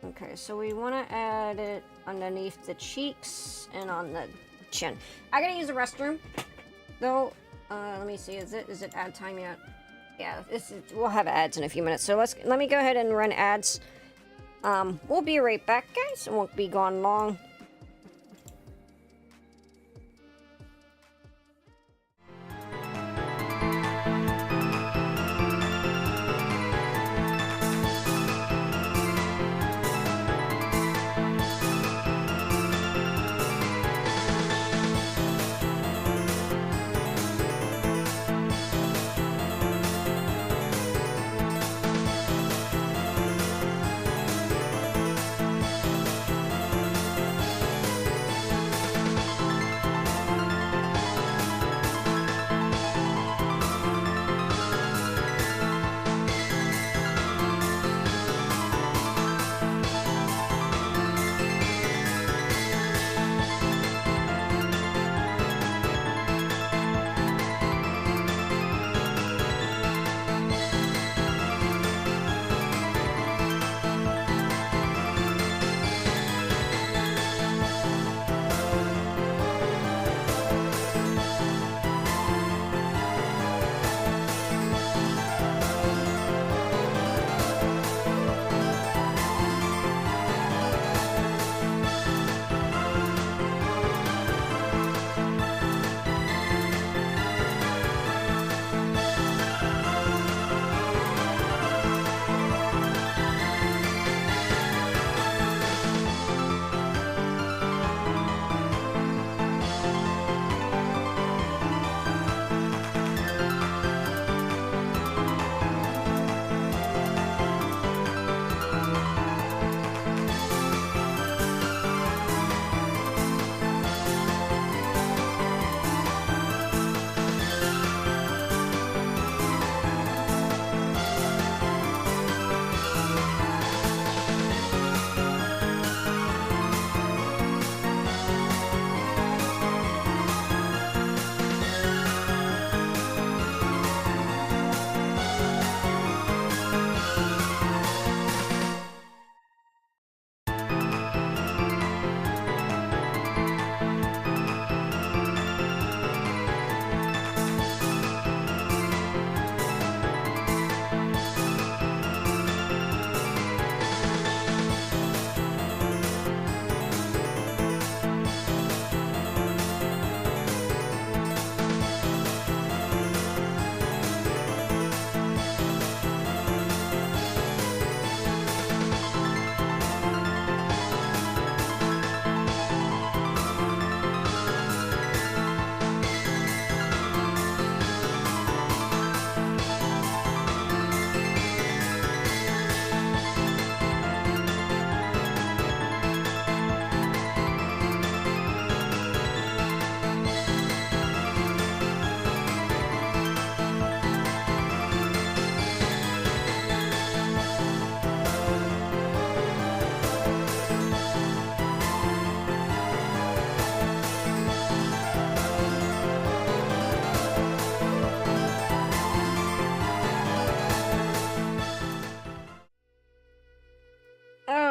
Okay, so we want to add it underneath the cheeks and on the chin. I gotta use the restroom though. Let me see, is it ad time yet? Yeah, we'll have ads in a few minutes. So let me go ahead and run ads. We'll be right back, guys. It won't be gone long.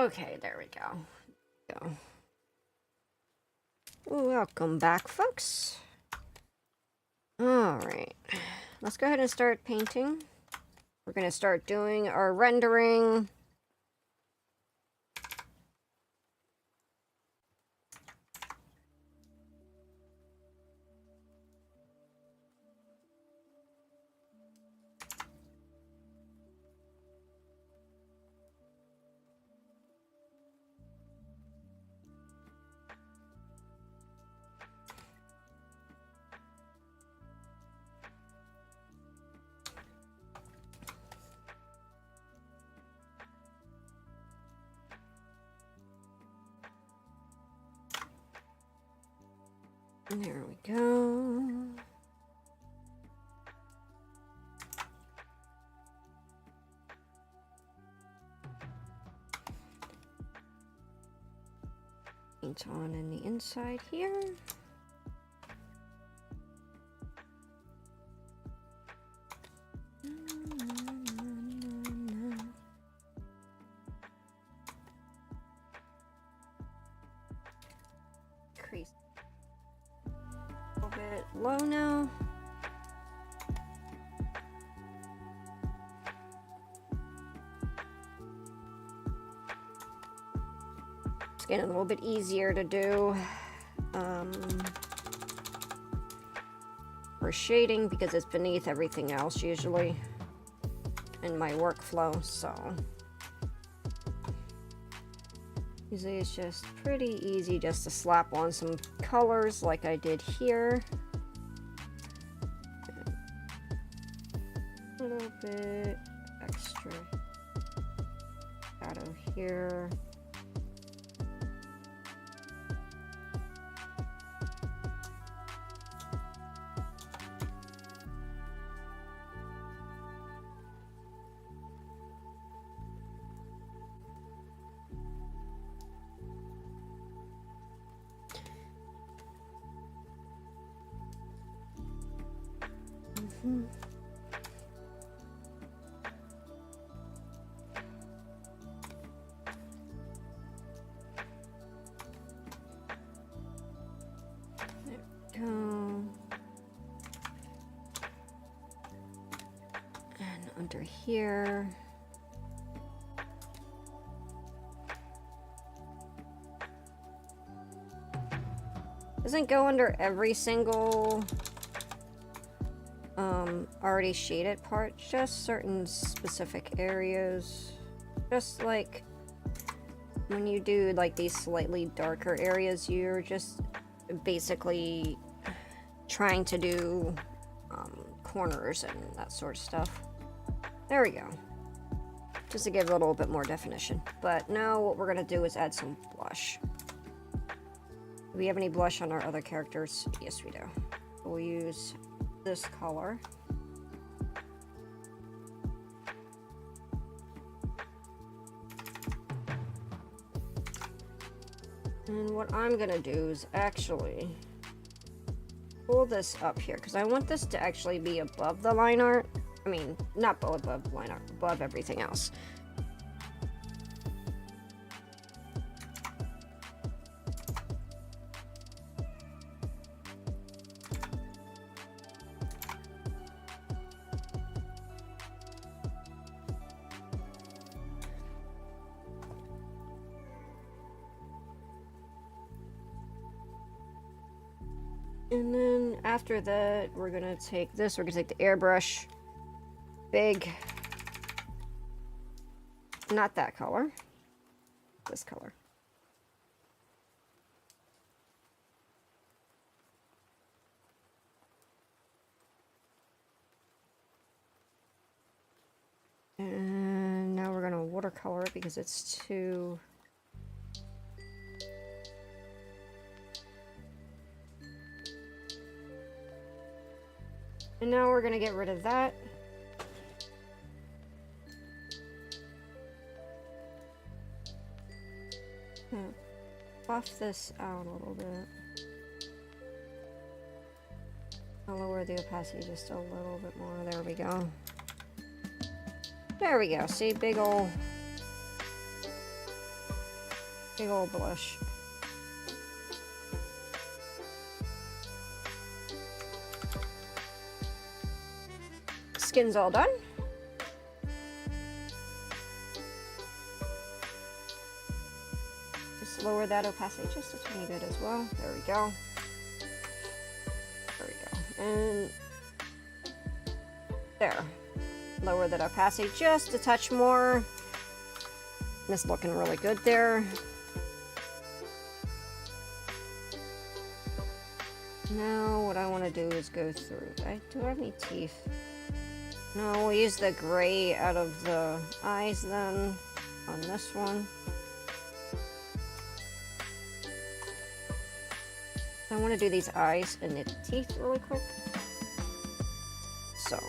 Okay, there we go. Welcome back, folks. Alright. Let's go ahead and start painting. We're going to start doing our rendering. There we go. Paint on in the inside here. Crease a little bit low now. It's getting a little bit easier to do for shading because it's beneath everything else usually in my workflow, so usually it's just pretty easy just to slap on some colors like I did here. A little bit extra shadow here. There we go. And under here. Doesn't go under every single already shaded part, just certain specific areas. Just like when you do like these slightly darker areas, you're just basically trying to do corners and that sort of stuff. There we go. Just to give it a little bit more definition. But now what we're going to do is add some blush. Do we have any blush on our other characters? Yes, we do. We'll use this color. And what I'm gonna do is actually pull this up here because I want this to actually be above the line art. I mean, not above the line art, above everything else. And then after that, we're gonna take this, we're gonna take the airbrush, big, not that color, this color. And now we're gonna watercolor it because it's too... And now we're gonna get rid of that. Buff this out a little bit. I'll lower the opacity just a little bit more. There we go. There we go. See, big ol' Big old blush. Skin's all done. Just lower that opacity just a tiny bit as well. There we go. There we go. And there. Lower that opacity just a touch more. This looking really good there. Now what I want to do is go through. Do I have any teeth? No, we'll use the gray out of the eyes then on this one. I want to do these eyes and the teeth really quick. So.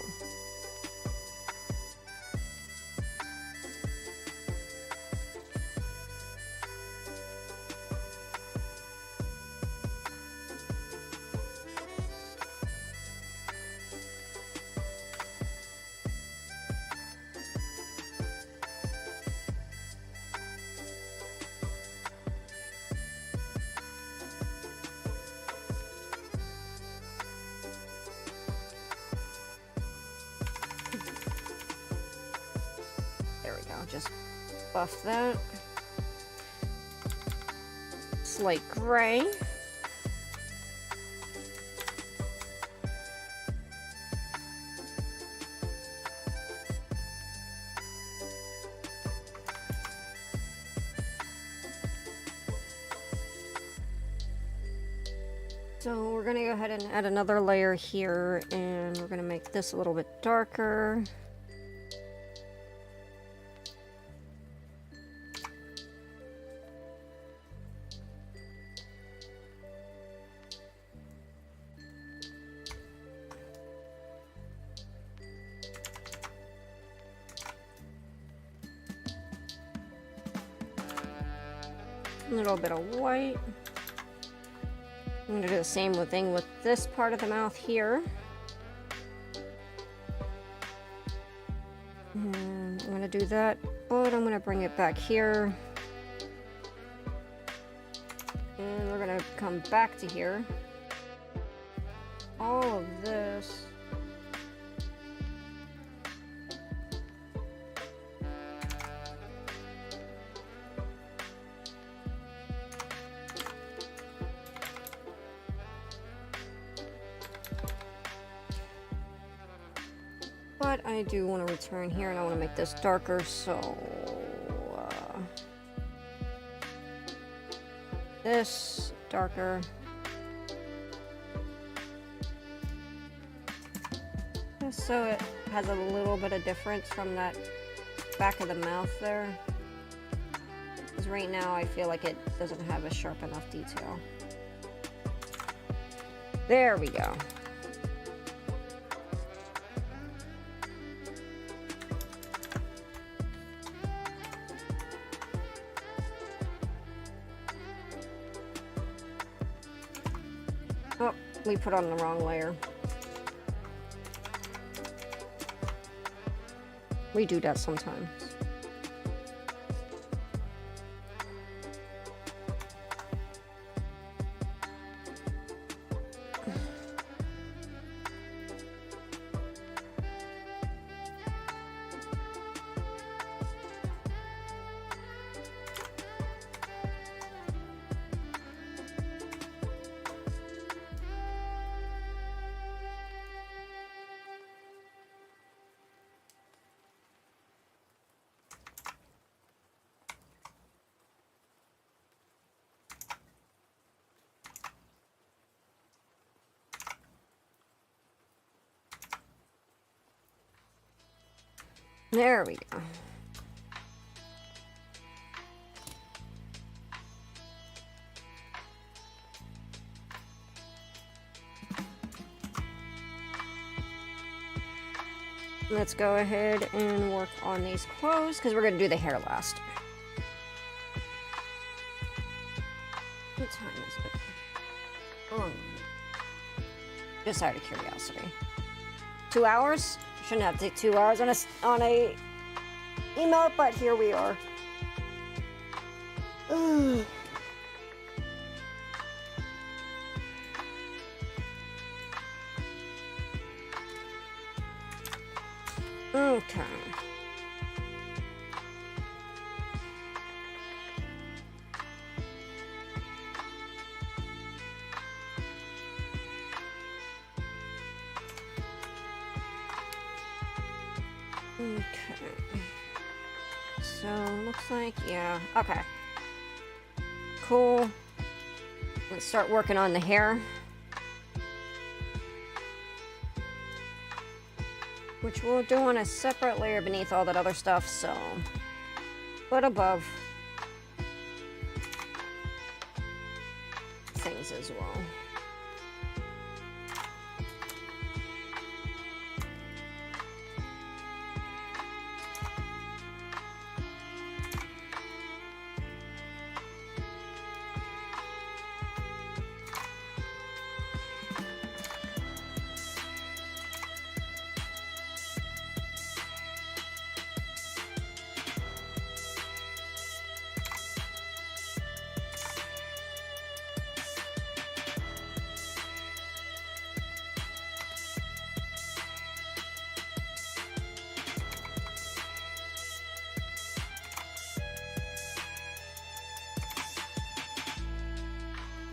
Just buff that. Slight gray. So we're going to go ahead and add another layer here, and we're going to make this a little bit darker. A little bit of white. I'm gonna do the same thing with this part of the mouth here. And I'm gonna do that, but I'm gonna bring it back here. And we're gonna come back to here. All of this. But I do want to return here, and I want to make this darker, so this darker. Just so it has a little bit of difference from that back of the mouth there. Because right now I feel like it doesn't have a sharp enough detail. There we go. Oh, we put on the wrong layer. We do that sometimes. There we go. Let's go ahead and work on these clothes because we're going to do the hair last. What time is it? Oh, just out of curiosity. 2 hours? Shouldn't have to take 2 hours on a emote, but here we are. Ugh. Okay. Okay. So, looks like, yeah. Okay. Cool. Let's start working on the hair. Which we'll do on a separate layer beneath all that other stuff, so... But above things as well.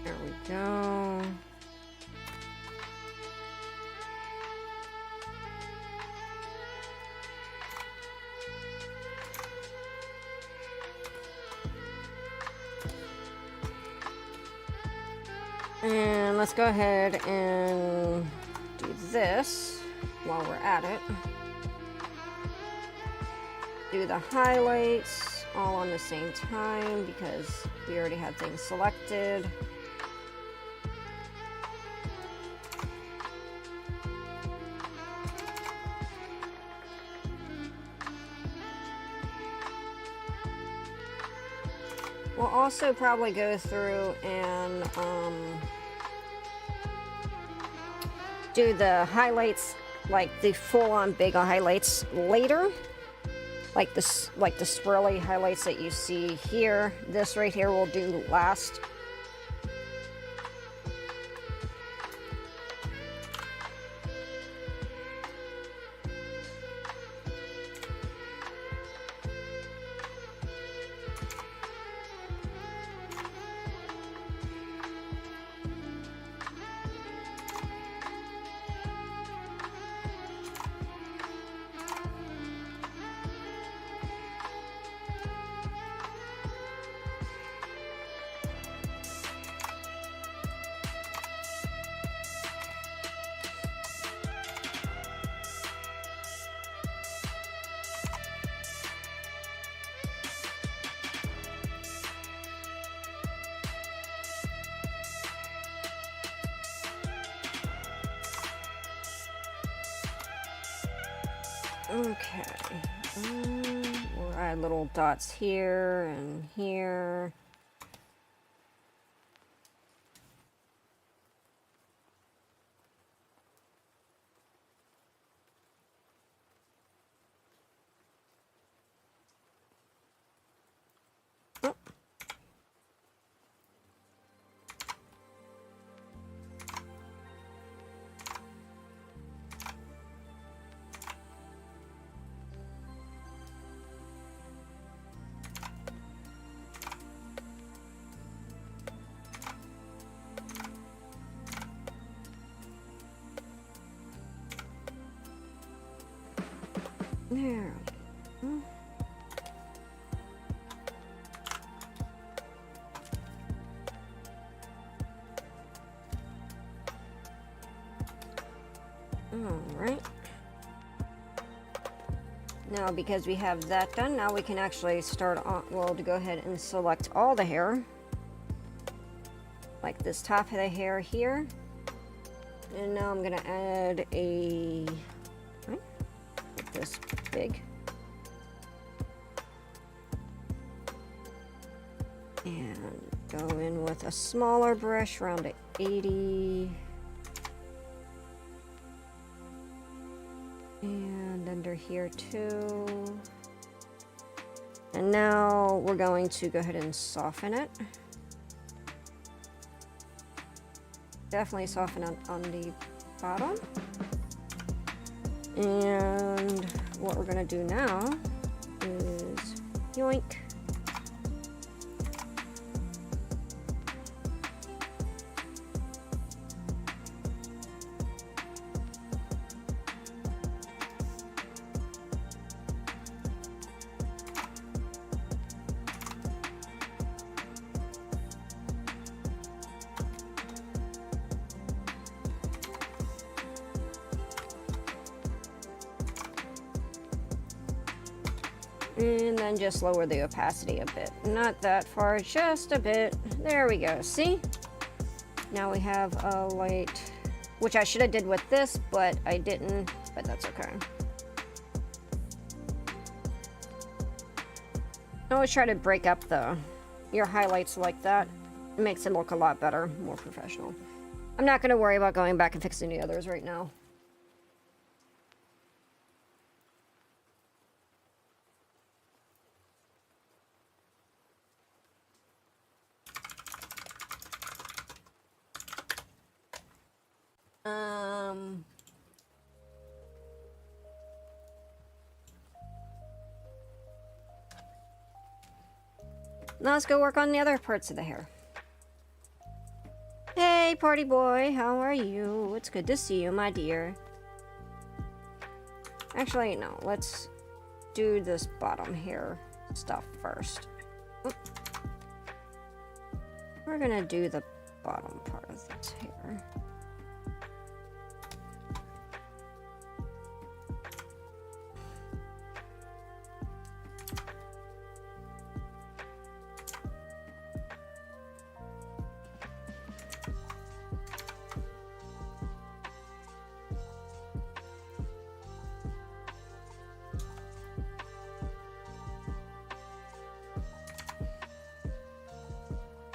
There we go. And let's go ahead and do this while we're at it. Do the highlights all on the same time because we already had things selected. We'll also probably go through and do the highlights, like the full-on big highlights later, like the swirly highlights that you see here. This right here we'll do last. Okay, we'll add little dots here and here. Oh. There. All right. Now, because we have that done, now we can actually start on, well, to go ahead and select all the hair. Like this top of the hair here. And now I'm gonna add a, right, make this big. And go in with a smaller brush around at 80. And under here too. And now we're going to go ahead and soften it. Definitely soften on the bottom. And what we're gonna do now is yoink. And then just lower the opacity a bit. Not that far, just a bit. There we go, see? Now we have a light, which I should have did with this, but I didn't, but that's okay. I always try to break up your highlights like that. It makes it look a lot better, more professional. I'm not gonna worry about going back and fixing the others right now. Now let's go work on the other parts of the hair. Hey, party boy, how are you? It's good to see you, my dear. Actually, no, let's do this bottom hair stuff first. Oop. We're gonna do the bottom part of this hair.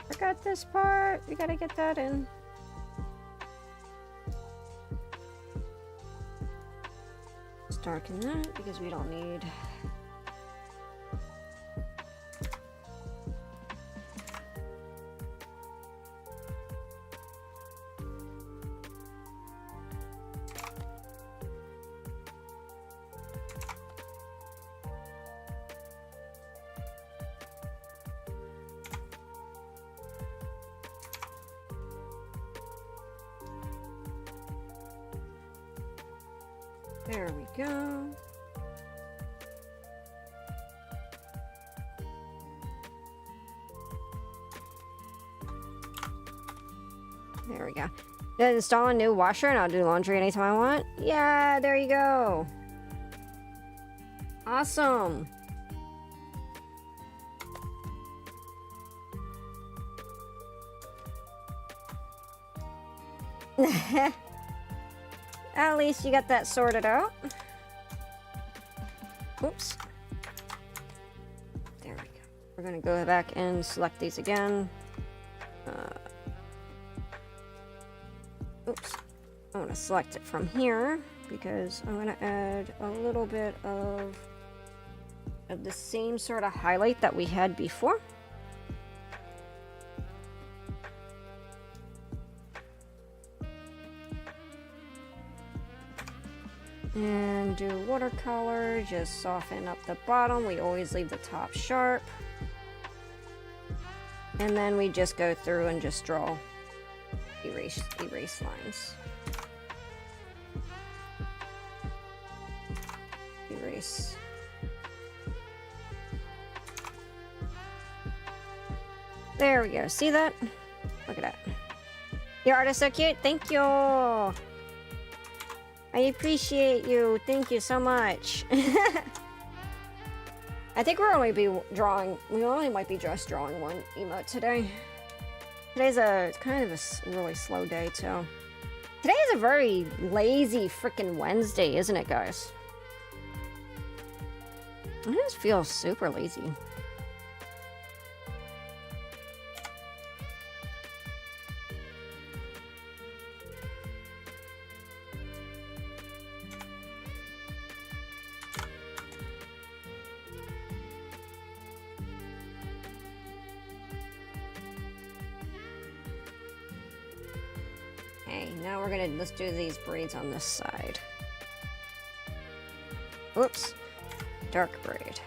Forgot this part. We gotta get that in. Let's darken that because we don't need. There we go. There we go. Then install a new washer and I'll do laundry anytime I want. Yeah, there you go. Awesome. At least you got that sorted out. Oops. There we go. We're gonna go back and select these again. Oops. I'm gonna select it from here because I'm gonna add a little bit of the same sort of highlight that we had before. And do watercolor, just soften up the bottom. We always leave the top sharp. And then we just go through and just draw erase lines. Erase. There we go. See that? Look at that. Your art is so cute. Thank you. I appreciate you. Thank you so much. I think we're only we only might be just drawing one emote today. Today's kind of a really slow day too. Today is a very lazy freaking Wednesday, isn't it, guys? I just feel super lazy. Okay, now let's do these braids on this side. Whoops. Dark braid.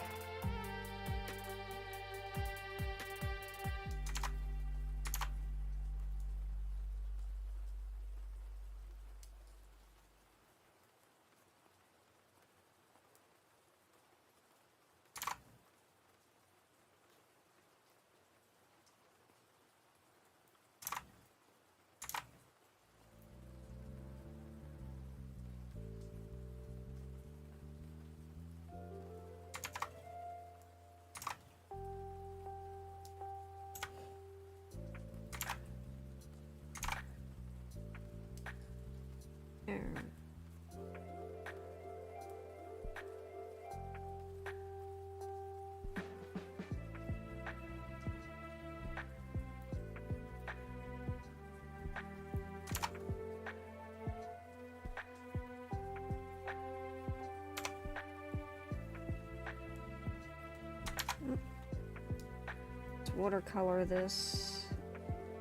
Let's watercolor this.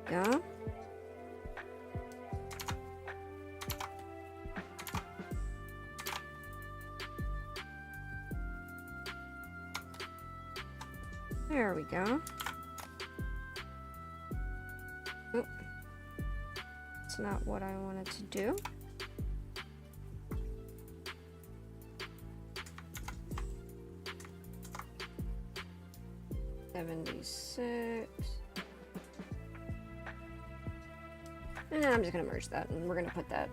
Go. There we go. Oop. That's not what I wanted to do. $76. And I'm just gonna merge that, and we're gonna put that.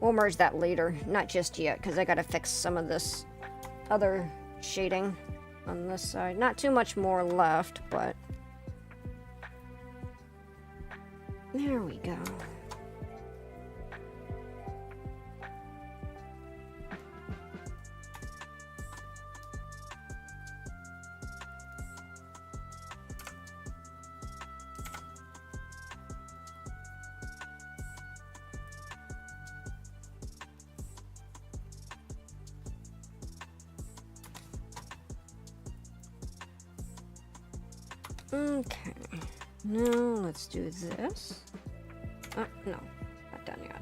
We'll merge that later, not just yet, because I gotta fix some of this other shading on this side. Not too much more left, but there we go. Okay, now let's do this. Oh, no, not done yet.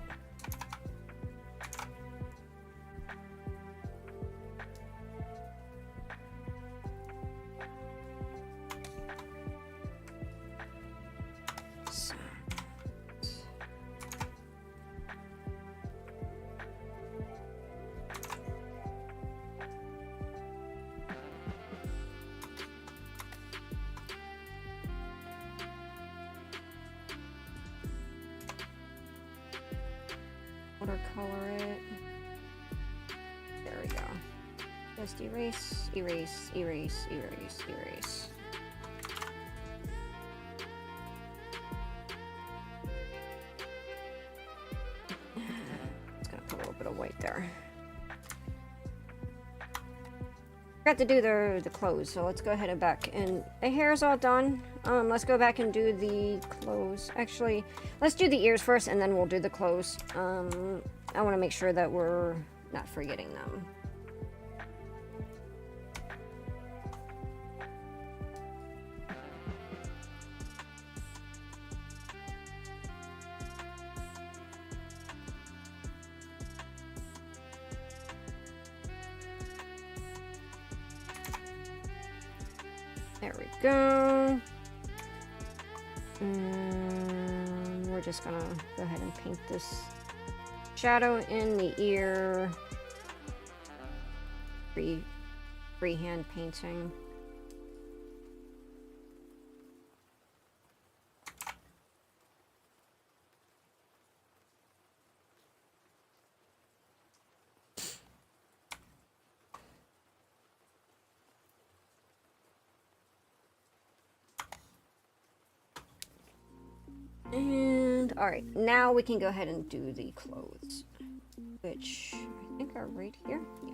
So. Watercolor it. There we go. Just erase, erase, erase, erase, erase. It's gonna put a little bit of white there. Forgot to do the clothes, so let's go ahead and back. And the hair's all done. Let's go back and do the clothes. Actually, let's do the ears first, and then we'll do the clothes. I want to make sure that we're not forgetting them. There we go. And we're just gonna go ahead and paint this shadow in the ear. Freehand painting. And all right, now we can go ahead and do the clothes, which I think are right here. Yeah.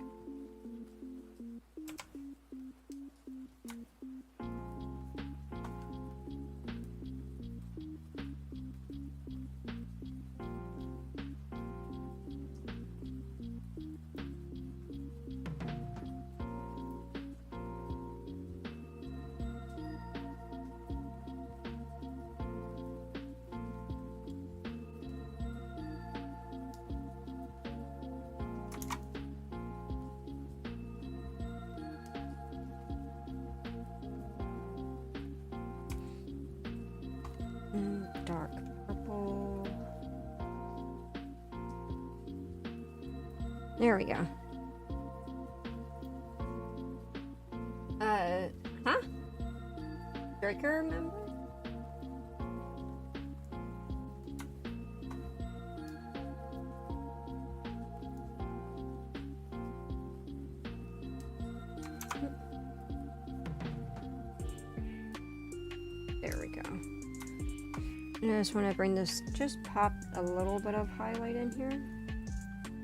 dark purple. There we go. Huh? Draker member? There we go. And I just want to bring this, just pop a little bit of highlight in here.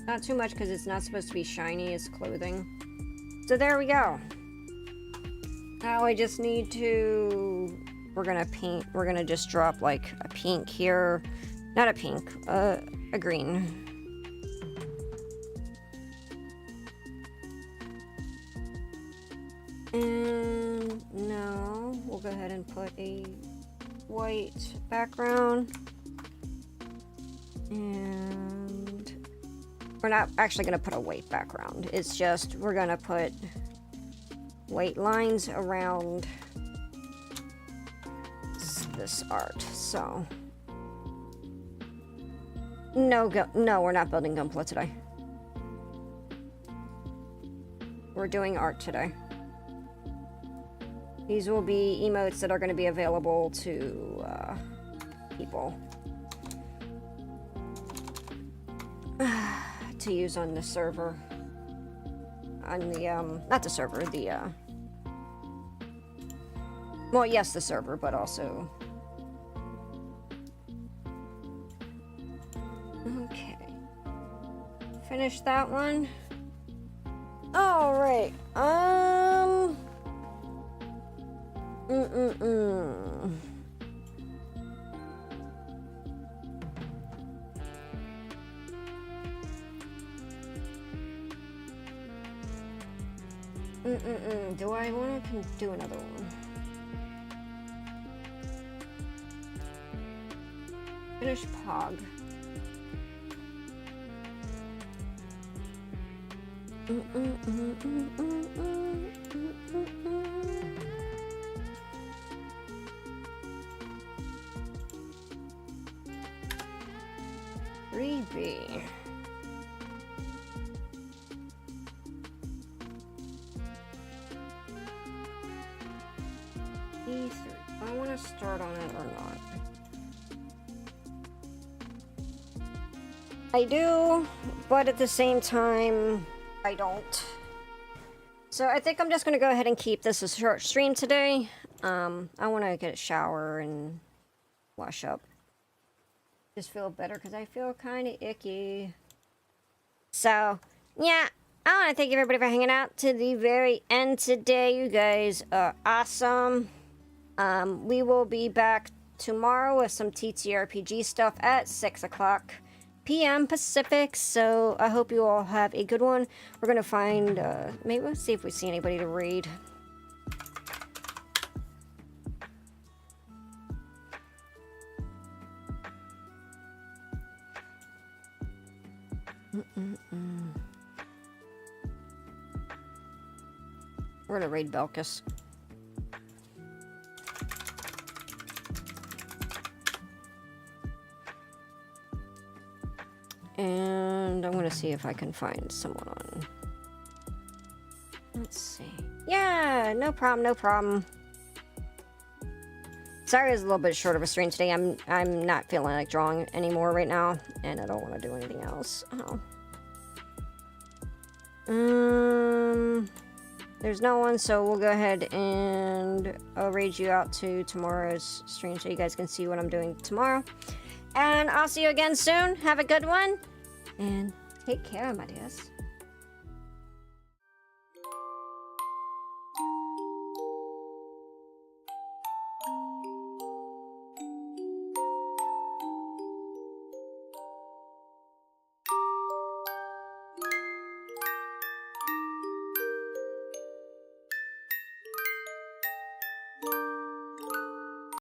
Not too much because it's not supposed to be shiny, it's clothing. So there we go. Now I just need to, we're gonna just drop like a pink here. Not a pink, a green. And now we'll go ahead and put a white background. And we're not actually gonna put a white background. It's just, we're gonna put white lines around this art. So no, we're not building Gunpla today. We're doing art today. These will be emotes that are going to be available to people to use on the server. On the not the server, the well, yes, the server, but also okay. Finish that one. All right. Do I want to do another one? Finish Pog. B. E3. I want to start on it or not. I do, but at the same time, I don't. So I think I'm just going to go ahead and keep this a short stream today. I want to get a shower and wash up. Just feel better because I feel kind of icky. So, yeah, I want to thank everybody for hanging out to the very end today. You guys are awesome. We will be back tomorrow with some TTRPG stuff at 6 o'clock p.m. Pacific. So I hope you all have a good one. We're going to find, maybe let's see if we see anybody to raid. We're gonna raid Belkis. And I'm gonna see if I can find someone on. Let's see. Yeah, no problem, no problem. Sorry, it was a little bit short of a stream today. I'm not feeling like drawing anymore right now, and I don't want to do anything else. There's no one, so we'll go ahead and I'll raid you out to tomorrow's stream so you guys can see what I'm doing tomorrow. And I'll see you again soon. Have a good one, and take care, my dears.